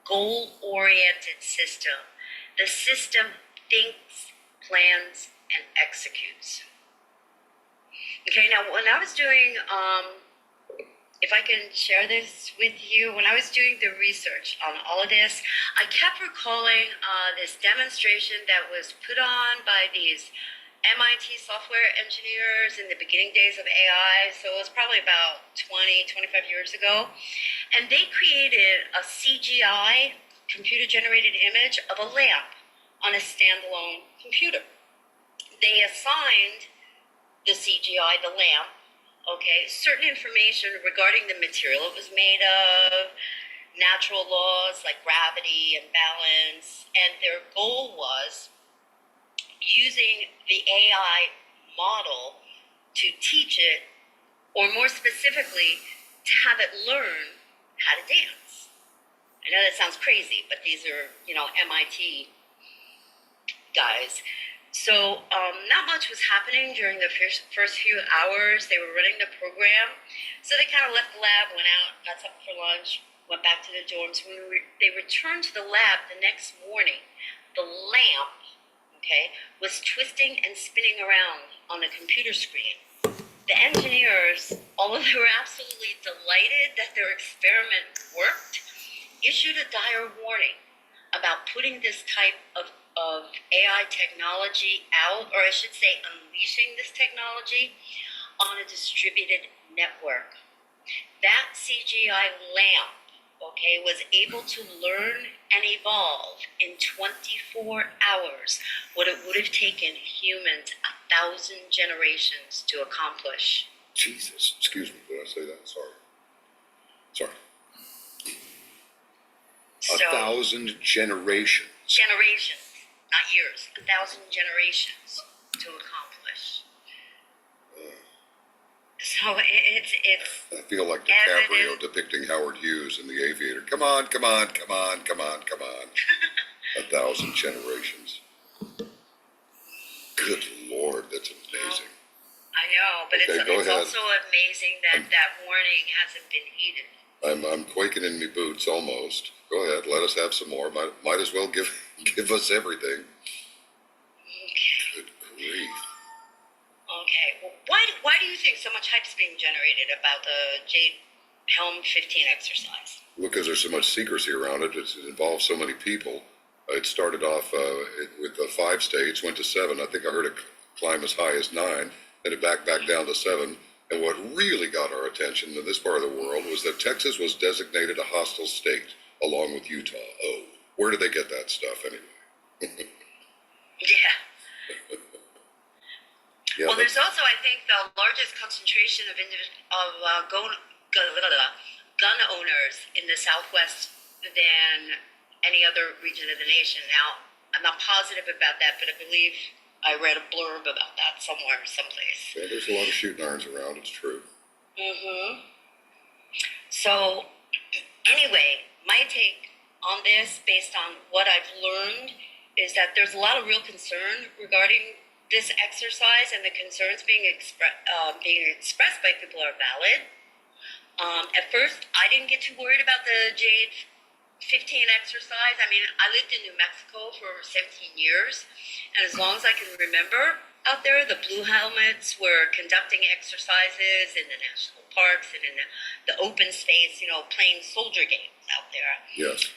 goal-oriented system. The system thinks, plans, and executes. Okay, now when I was doing, if I can share this with you, when I was doing the research on all of this, I kept recalling this demonstration that was put on by these MIT software engineers in the beginning days of AI. So it was probably about 25 years ago. And they created a CGI, computer-generated image of a lamp on a standalone computer. They assigned the CGI, the lamp, okay, certain information regarding the material it was made of, natural laws like gravity and balance, and their goal was using the AI model to teach it, or more specifically, to have it learn how to dance. I know that sounds crazy, but these are, MIT guys. So not much was happening during the first few hours. They were running the program. So they kind of left the lab, went out, got something for lunch, went back to the dorms. When they returned to the lab the next morning, the lamp, okay, was twisting and spinning around on the computer screen. The engineers, although they were absolutely delighted that their experiment worked, issued a dire warning about putting this type of AI technology out, or I should say unleashing this technology on a distributed network. That CGI lamp, okay, was able to learn and evolve in 24 hours what it would have taken humans 1,000 generations to accomplish. Jesus, excuse me, did I say that? Sorry. So, 1,000 generations. Generations, not years, 1,000 generations to accomplish. So it's I feel like DiCaprio depicting Howard Hughes in The Aviator. Come on. 1,000 generations. Good Lord, that's amazing. I know, but Okay, it's also amazing that warning hasn't been heeded. I'm quaking in me boots almost. Go ahead, let us have some more. Might as well give us everything. Okay. Good grief. Okay. Well, why do you think so much hype's being generated about the Jade Helm 15 exercise? Because there's so much secrecy around it. It involves so many people. It started off with 5 states, went to 7. I think I heard it climb as high as 9. Then it back down to 7. And what really got our attention in this part of the world was that Texas was designated a hostile state, along with Utah. Oh, where did they get that stuff anyway? Yeah. Yeah, well, there's also, I think, the largest concentration of gun owners in the Southwest than any other region of the nation. Now, I'm not positive about that, but I believe I read a blurb about that somewhere, someplace. Yeah, there's a lot of shooting irons around. It's true. Mm-hmm. So, Anyway, my take on this, based on what I've learned, is that there's a lot of real concern regarding this exercise, and the concerns being expressed by people are valid. At first, I didn't get too worried about the Jade 15 exercise. I mean, I lived in New Mexico for 17 years, and as long as I can remember, out there, the Blue Helmets were conducting exercises in the national parks and in the open space, playing soldier games out there. Yes.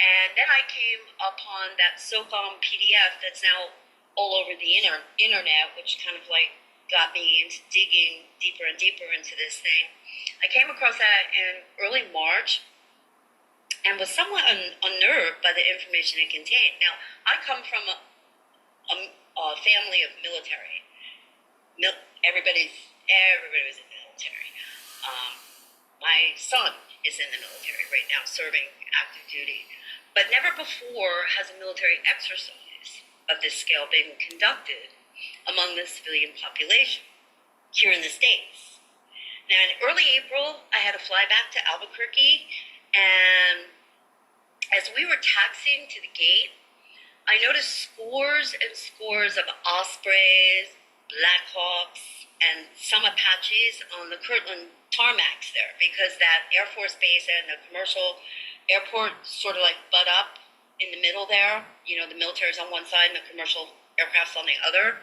And then I came upon that SOCOM PDF that's now all over the internet, which kind of like got me into digging deeper and deeper into this thing. I came across that in early March and was somewhat unnerved by the information it contained. Now, I come from a family of military. Everybody was in the military. My son is in the military right now, serving active duty. But never before has a military exercise of this scale been conducted among the civilian population here in the States. Now, in early April, I had to fly back to Albuquerque, and as we were taxiing to the gate, I noticed scores and scores of Ospreys, Blackhawks, and some Apaches on the Kirtland tarmacs there, because that Air Force base and the commercial airport sort of like butt up in the middle there. The military's on one side and the commercial aircraft's on the other.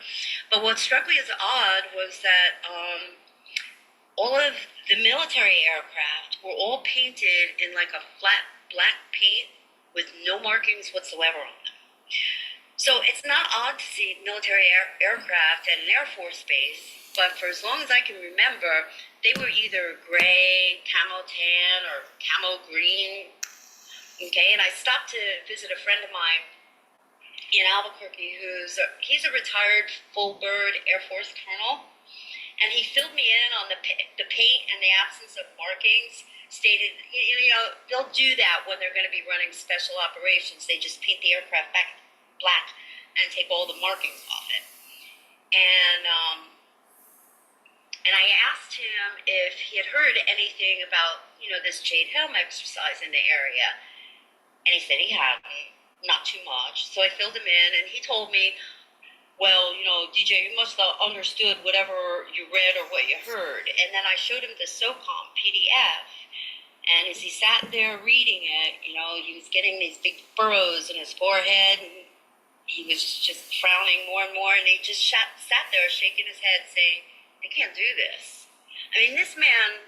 But what struck me as odd was that all of the military aircraft were all painted in like a flat black paint with no markings whatsoever on them. So it's not odd to see military aircraft at an Air Force base, but for as long as I can remember, they were either gray, camo tan, or camo green. Okay, and I stopped to visit a friend of mine in Albuquerque he's a retired full bird Air Force colonel, and he filled me in on the paint and the absence of markings. Stated, they'll do that when they're going to be running special operations. They just paint the aircraft back black and take all the markings off it. And I asked him if he had heard anything about, this Jade Helm exercise in the area. And he said he hadn't, not too much. So I filled him in, and he told me, well, DJ, you must have understood whatever you read or what you heard. And then I showed him the SOCOM PDF. And as he sat there reading it, he was getting these big furrows in his forehead, and he was just frowning more and more, and he just sat there shaking his head saying, they can't do this. I mean, this man,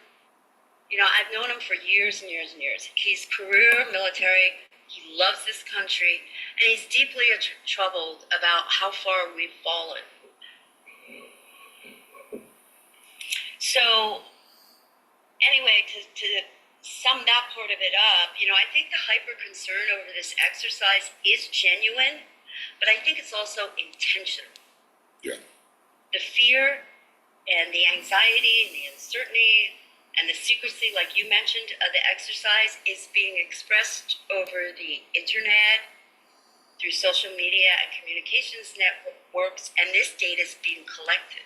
I've known him for years and years and years. He's career military. He loves this country, and he's deeply troubled about how far we've fallen. So, anyway, to sum that part of it up, I think the hyper concern over this exercise is genuine, but I think it's also intentional. Yeah. The fear and the anxiety and the uncertainty and the secrecy, like you mentioned, of the exercise is being expressed over the internet, through social media and communications networks, and this data is being collected.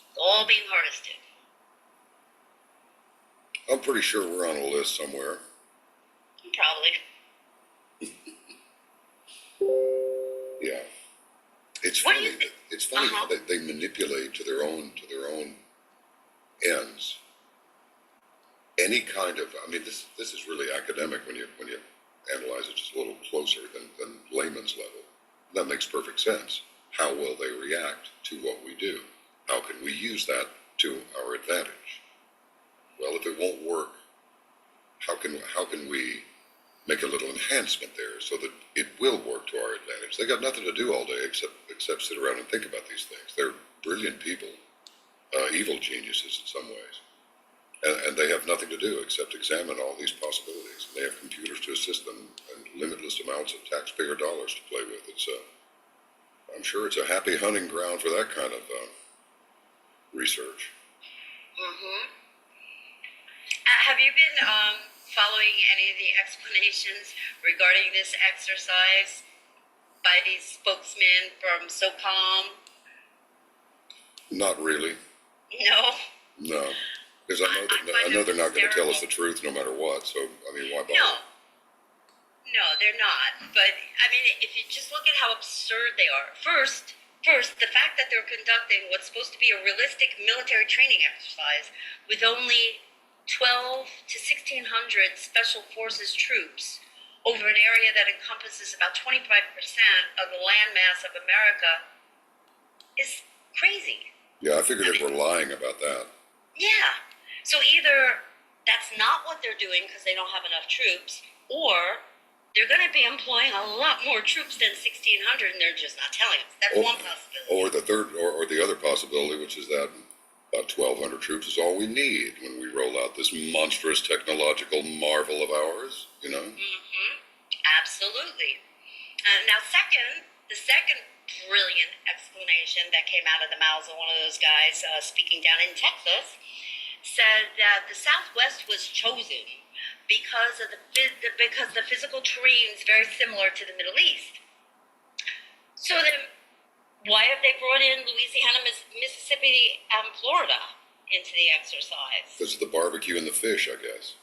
It's all being harvested. I'm pretty sure we're on a list somewhere. Probably. Yeah. It's What do funny. you think? It's funny how they manipulate to their own ends. Any kind of, this is really academic when you analyze it just a little closer than layman's level. That makes perfect sense. How will they react to what we do? How can we use that to our advantage? Well, if it won't work, how can we make a little enhancement there so that it will work to our advantage? They got nothing to do all day except sit around and think about these things. They're brilliant people, evil geniuses in some ways. And they have nothing to do except examine all these possibilities. They have computers to assist them and limitless amounts of taxpayer dollars to play with. I'm sure it's a happy hunting ground for that kind of research. Mm-hmm. Have you been following any of the explanations regarding this exercise by these spokesmen from SOCOM? Not really. No? No. Because I find know them they're not going to tell us hysterical. the truth no matter what. So I mean, why bother? No, they're not. But I mean, if you just look at how absurd they are. First, the fact that they're conducting what's supposed to be a realistic military training exercise with only 12 to 1,600 special forces troops over an area that encompasses about 25% of the landmass of America is crazy. Yeah, I figured they were lying about that. Yeah. So either that's not what they're doing because they don't have enough troops, or they're going to be employing a lot more troops than 1,600, and they're just not telling us. That's one possibility. Or the other possibility, which is that about 1,200 troops is all we need when we roll out this monstrous technological marvel of ours. You know. Absolutely. Now, the second brilliant explanation that came out of the mouths of one of those guys speaking down in Texas said that the Southwest was chosen because of the physical terrain is very similar to the Middle East. So then, why have they brought in Louisiana, Mississippi, and Florida into the exercise? Because of the barbecue and the fish, I guess.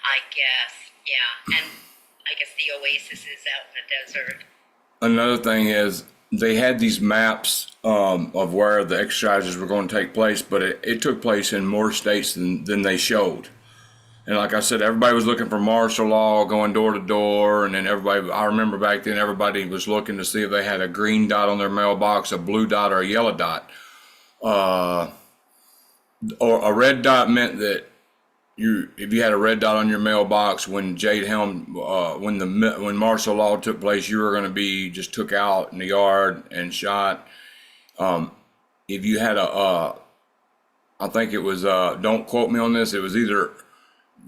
I guess, yeah, and I guess the oasis is out in the desert. Another thing is they had these maps of where the exercises were going to take place, but it took place in more states than they showed. And like I said, everybody was looking for martial law, going door to door, and then I remember back then everybody was looking to see if they had a green dot on their mailbox, a blue dot, or a yellow dot. Or a red dot meant that if you had a red dot on your mailbox when Jade Helm, when martial law took place, you were going to be just took out in the yard and shot. If you had I think it was, don't quote me on this, it was either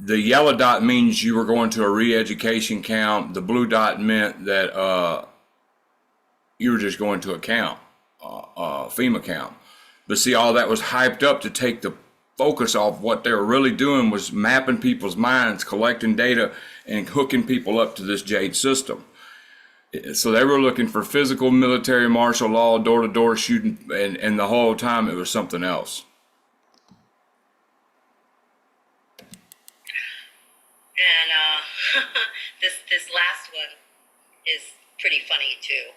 the yellow dot means you were going to a re-education camp. The blue dot meant that you were just going to a camp, FEMA camp. But see, all that was hyped up to take the focus off. What they were really doing was mapping people's minds, collecting data, and hooking people up to this Jade system. So they were looking for physical, military, martial law, door-to-door shooting, and the whole time it was something else. And this last one is pretty funny too.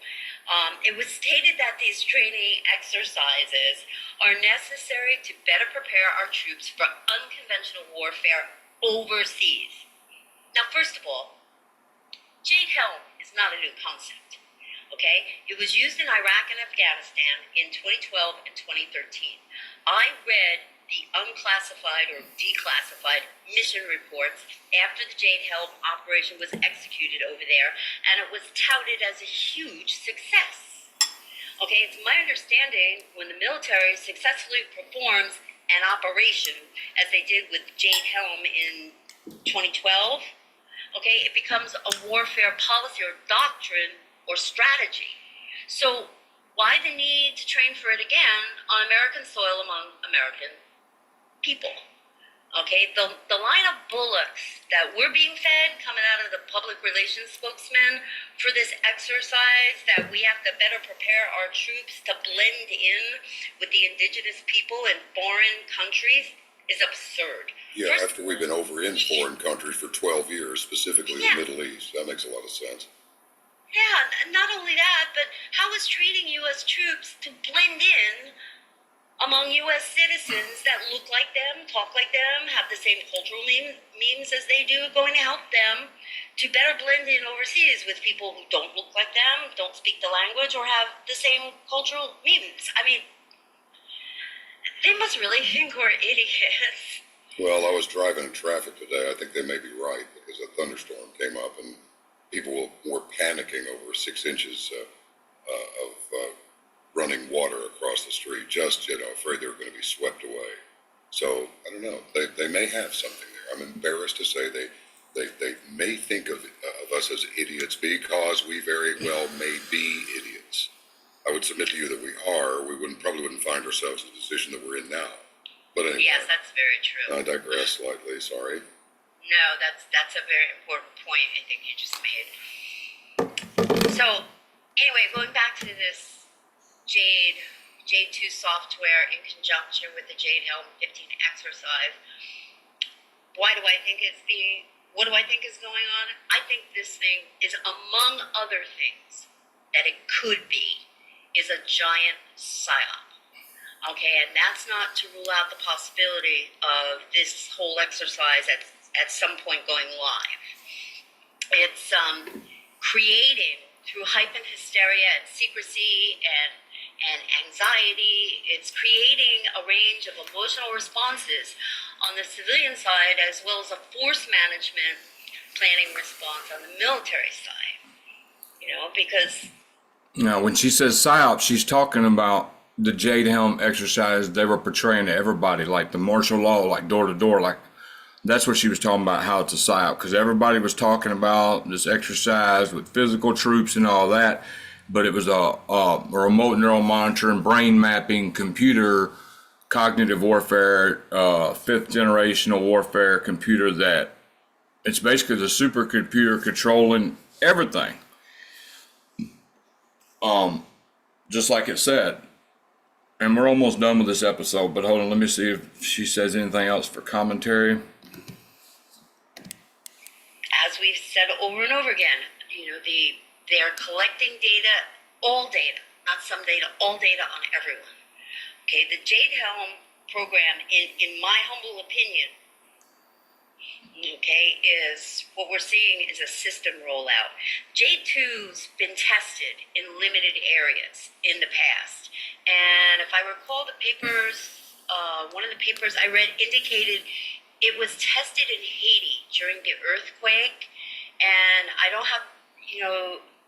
It was stated that these training exercises are necessary to better prepare our troops for unconventional warfare overseas. Now, first of all, Jade Helm is not a new concept. Okay, it was used in Iraq and Afghanistan in 2012 and 2013. I read the unclassified or declassified mission reports after the Jade Helm operation was executed over there, and it was touted as a huge success. Okay, it's my understanding when the military successfully performs an operation, as they did with Jade Helm in 2012, okay, it becomes a warfare policy or doctrine or strategy. So why the need to train for it again on American soil among American people? Okay, the line of bullets that we're being fed coming out of the public relations spokesman for this exercise, that we have to better prepare our troops to blend in with the indigenous people in foreign countries, is absurd. Yeah, after we've been over in foreign countries for 12 years, specifically the Middle East. That makes a lot of sense. Yeah, not only that, but how is training U.S. troops to blend in among U.S. citizens that look like them, talk like them, have the same cultural memes as they do, going to help them to better blend in overseas with people who don't look like them, don't speak the language, or have the same cultural memes? I mean, they must really think we're idiots. Well, I was driving in traffic today. I think they may be right, because a thunderstorm came up and people were panicking over 6 inches of running water across the street, just, afraid they were going to be swept away. So, I don't know. They may have something there. I'm embarrassed to say they may think of us as idiots because we very well may be idiots. I would submit to you that we are. We probably wouldn't find ourselves in the position that we're in now. But anyway. Yes, that's very true. I digress slightly, sorry. No, that's a very important point I think you just made. So, anyway, going back to this Jade Jade 2 software in conjunction with the Jade Helm 15 exercise. What do I think is going on? I think this thing is, among other things that it could be, is a giant psyop. Okay, and that's not to rule out the possibility of this whole exercise at some point going live. It's creating, through hype and hysteria and secrecy and anxiety, it's creating a range of emotional responses on the civilian side, as well as a force management planning response on the military side. Because When she says psyop, she's talking about the Jade Helm exercise they were portraying to everybody, like the martial law, like door to door, like that's what she was talking about, how it's a psyop, because everybody was talking about this exercise with physical troops and all that, but it was a remote neural monitoring, brain mapping, computer, cognitive warfare, fifth generational warfare computer that it's basically the supercomputer controlling everything. Just like it said. And we're almost done with this episode, but hold on, let me see if she says anything else for commentary. as we've said over and over again, they're collecting data, all data, not some data, all data on everyone. Okay, the Jade Helm program, in my humble opinion, okay, is what we're seeing is a system rollout. Jade 2's been tested in limited areas in the past. And if I recall the papers, one of the papers I read indicated it was tested in Haiti during the earthquake. And I don't have,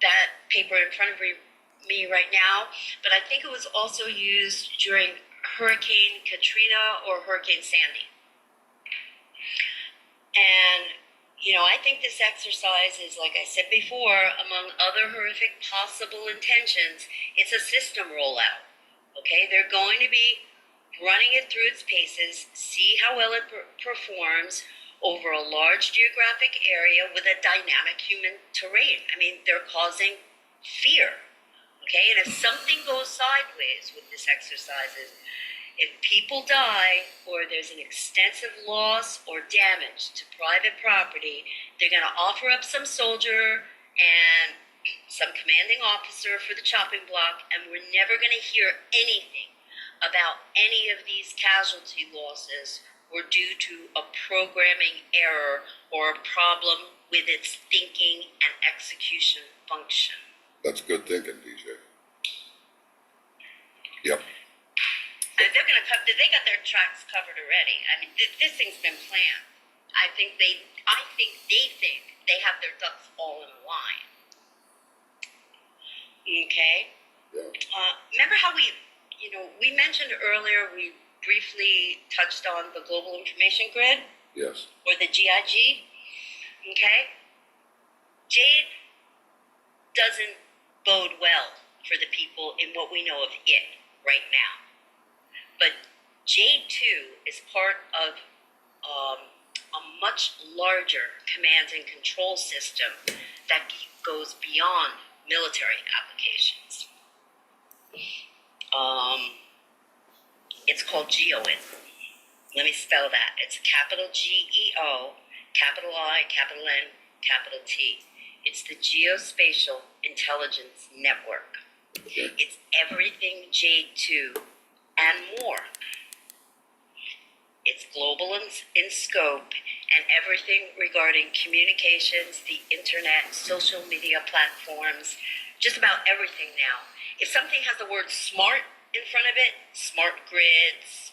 that paper in front of me right now, but I think it was also used during Hurricane Katrina or Hurricane Sandy. And, I think this exercise is, like I said before, among other horrific possible intentions, it's a system rollout. Okay, they're going to be running it through its paces, see how well it performs over a large geographic area with a dynamic human terrain. I mean, they're causing fear. Okay, and if something goes sideways with this exercise, if people die or there's an extensive loss or damage to private property, they're going to offer up some soldier and some commanding officer for the chopping block, and we're never going to hear anything about any of these casualty losses were due to a programming error or a problem with its thinking and execution function. That's good thinking, DJ. Yep. They're going to come. They got their tracks covered already. I mean, this thing's been planned. I think they think they have their ducks all in a line. Okay. Yeah. Remember how we mentioned earlier, we briefly touched on the Global Information Grid? Yes. Or the GIG? Okay? Jade doesn't bode well for the people in what we know of it right now. But Jade 2 is part of a much larger command and control system that goes beyond military applications. It's called GEOIN. Let me spell that. It's capital GEO, capital I, capital N, capital T. It's the Geospatial Intelligence Network. It's everything Jade 2 and more. It's global in scope and everything regarding communications, the internet, social media platforms, just about everything now. If something has the word smart in front of it, smart grids,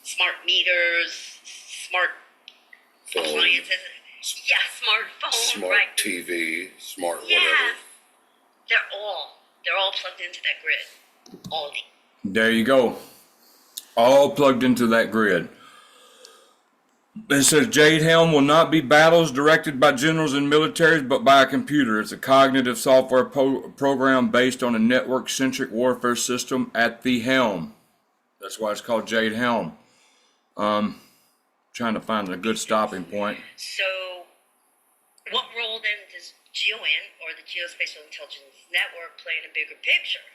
smart meters, smart Phone. appliances, smartphone, Smart right? TV, smart Yes, whatever. they're all plugged into that grid. All of them. There you go. All plugged into that grid. It says Jade Helm will not be battles directed by generals and militaries, but by a computer. It's a cognitive software program based on a network-centric warfare system at the helm. That's why it's called Jade Helm. Trying to find a good stopping point. So, what role then does GEOIN, or the Geospatial Intelligence Network, play in a bigger picture?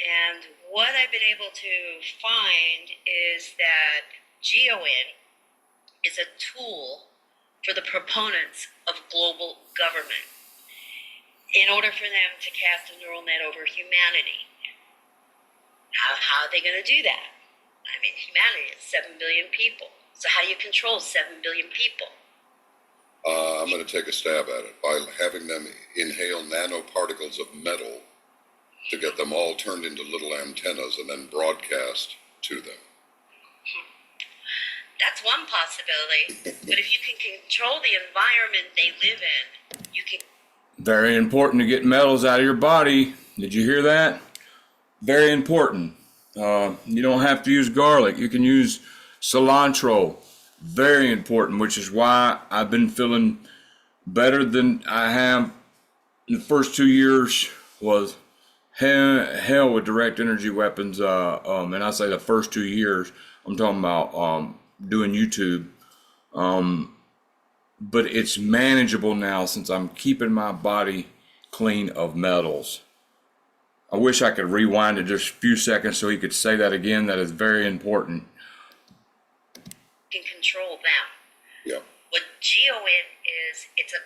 And what I've been able to find is that GeoIn is a tool for the proponents of global government in order for them to cast a neural net over humanity. How are they going to do that? I mean, humanity is 7 billion people. So how do you control 7 billion people? I'm going to take a stab at it by having them inhale nanoparticles of metal to get them all turned into little antennas and then broadcast to them. That's one possibility. But if you can control the environment they live in, you can. Very important to get metals out of your body. Did you hear that? Very important. You don't have to use garlic. You can use cilantro. Very important, which is why I've been feeling better than I have in the first 2 years. Was hell with direct energy weapons. And I say the first 2 years. I'm talking about doing YouTube. But it's manageable now since I'm keeping my body clean of metals. I wish I could rewind it just a few seconds so he could say that again. That is very important. Can control them. Yeah. What GeoIn is, it's a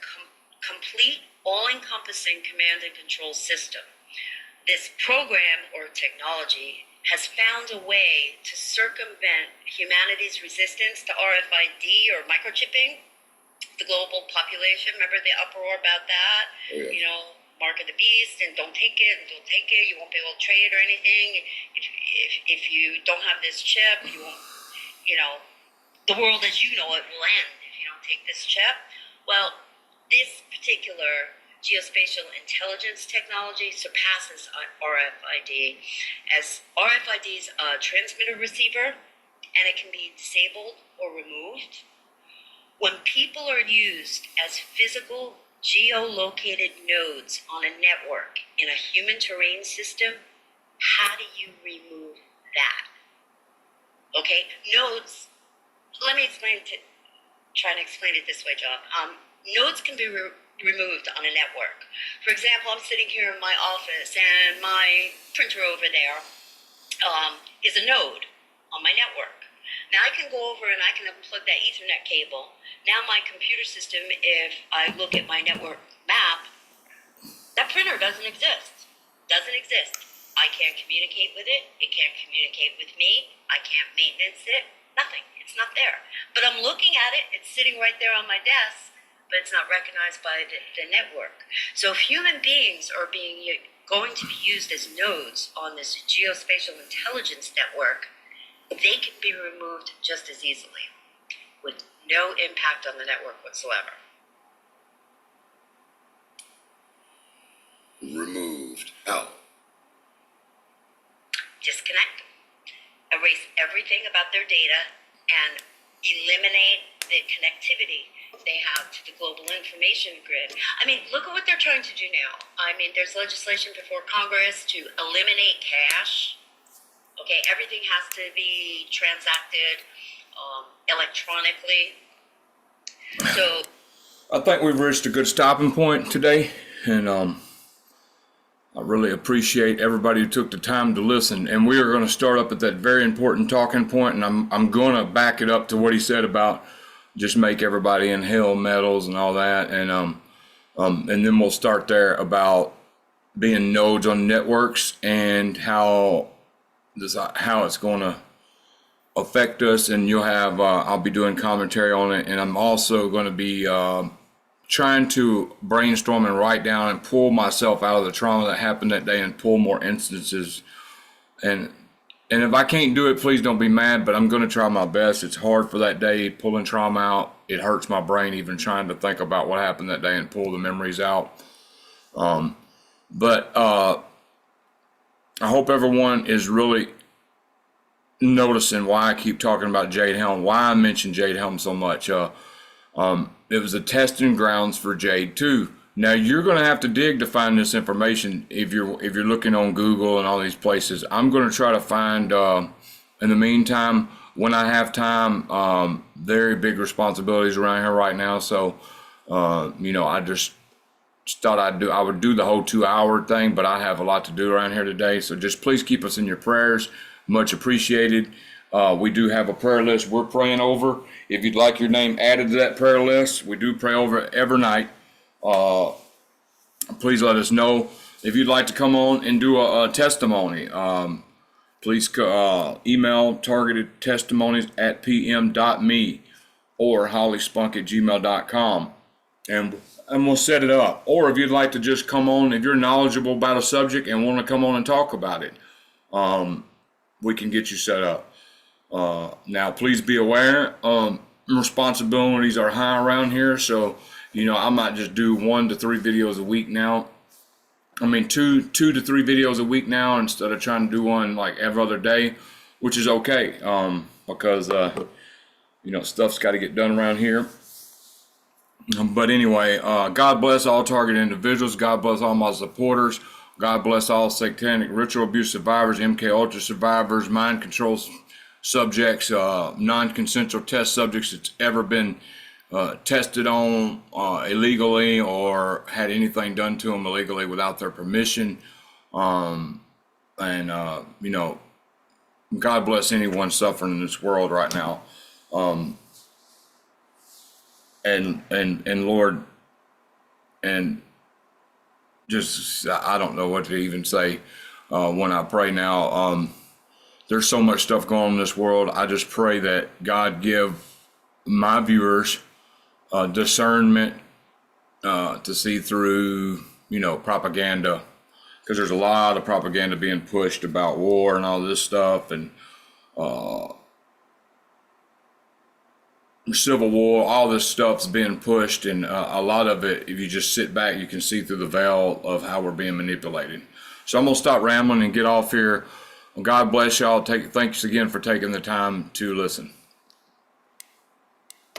complete, all-encompassing command and control system. This program or technology has found a way to circumvent humanity's resistance to RFID or microchipping the global population. Remember the uproar about that? Oh, yeah. You know, mark of the beast, and don't take it, you won't be able to trade or anything. If you don't have this chip, you won't, the world as you know it will end if you don't take this chip. Well, this particular geospatial intelligence technology surpasses RFID, as RFID is a transmitter receiver, and it can be disabled or removed. When people are used as physical geolocated nodes on a network in a human terrain system, how do you remove that? Okay, nodes. Let me try and explain it this way, John. Nodes can be removed on a network. For example, I'm sitting here in my office and my printer over there is a node on my network. Now I can go over and I can unplug that Ethernet cable. Now my computer system, if I look at my network map, that printer doesn't exist. I can't communicate with it. It can't communicate with me. I can't maintenance it. Nothing. It's not there. But I'm looking at it. It's sitting right there on my desk, but it's not recognized by the network. So if human beings are going to be used as nodes on this geospatial intelligence network, they can be removed just as easily with no impact on the network whatsoever. Removed. How? Disconnect, erase everything about their data, and eliminate the connectivity they have to the global information grid. I mean, look at what they're trying to do now. I mean, there's legislation before Congress to eliminate cash. Okay, everything has to be transacted electronically. So I think we've reached a good stopping point today, and I really appreciate everybody who took the time to listen. And we are going to start up at that very important talking point, and I'm going to back it up to what he said about just make everybody inhale metals and all that, and then we'll start there about being nodes on networks and how it's going to affect us. And you'll have I'll be doing commentary on it, and I'm also going to be trying to brainstorm and write down and pull myself out of the trauma that happened that day and pull more instances. And if I can't do it, please don't be mad, but I'm going to try my best. It's hard for that day, pulling trauma out. It hurts my brain even trying to think about what happened that day and pull the memories out. But I hope everyone is really noticing why I keep talking about Jade Helm, why I mention Jade Helm so much. It was a testing grounds for Jade too. Now you're going to have to dig to find this information if you're looking on Google and all these places. I'm going to try to find. In the meantime, when I have time, very big responsibilities around here right now. So, I just thought I would do the whole 2 hour thing, but I have a lot to do around here today. So just please keep us in your prayers. Much appreciated. We do have a prayer list we're praying over. If you'd like your name added to that prayer list, we do pray over it every night. Please let us know. If you'd like to come on and do a testimony, please email targeted testimonies at pm.me or hollyspunk@gmail.com, and we'll set it up. Or if you'd like to just come on, if you're knowledgeable about a subject and want to come on and talk about it, we can get you set up. Now, please be aware, responsibilities are high around here, so I might just do 1 to 3 videos a week now. I mean, two to three videos a week now instead of trying to do one like every other day, which is okay, because stuff's got to get done around here. But anyway, God bless all target individuals. God bless all my supporters. God bless all satanic ritual abuse survivors, MK Ultra survivors, mind control subjects, non-consensual test subjects that's ever been tested on illegally or had anything done to them illegally without their permission. God bless anyone suffering in this world right now. And Lord, and just, I don't know what to even say when I pray now. There's so much stuff going on in this world. I just pray that God give my viewers discernment to see through, propaganda, because there's a lot of propaganda being pushed about war and all this stuff, and civil war, all this stuff's being pushed, and a lot of it, if you just sit back, you can see through the veil of how we're being manipulated. So I'm gonna stop rambling and get off here. God bless y'all. Thanks again for taking the time to listen.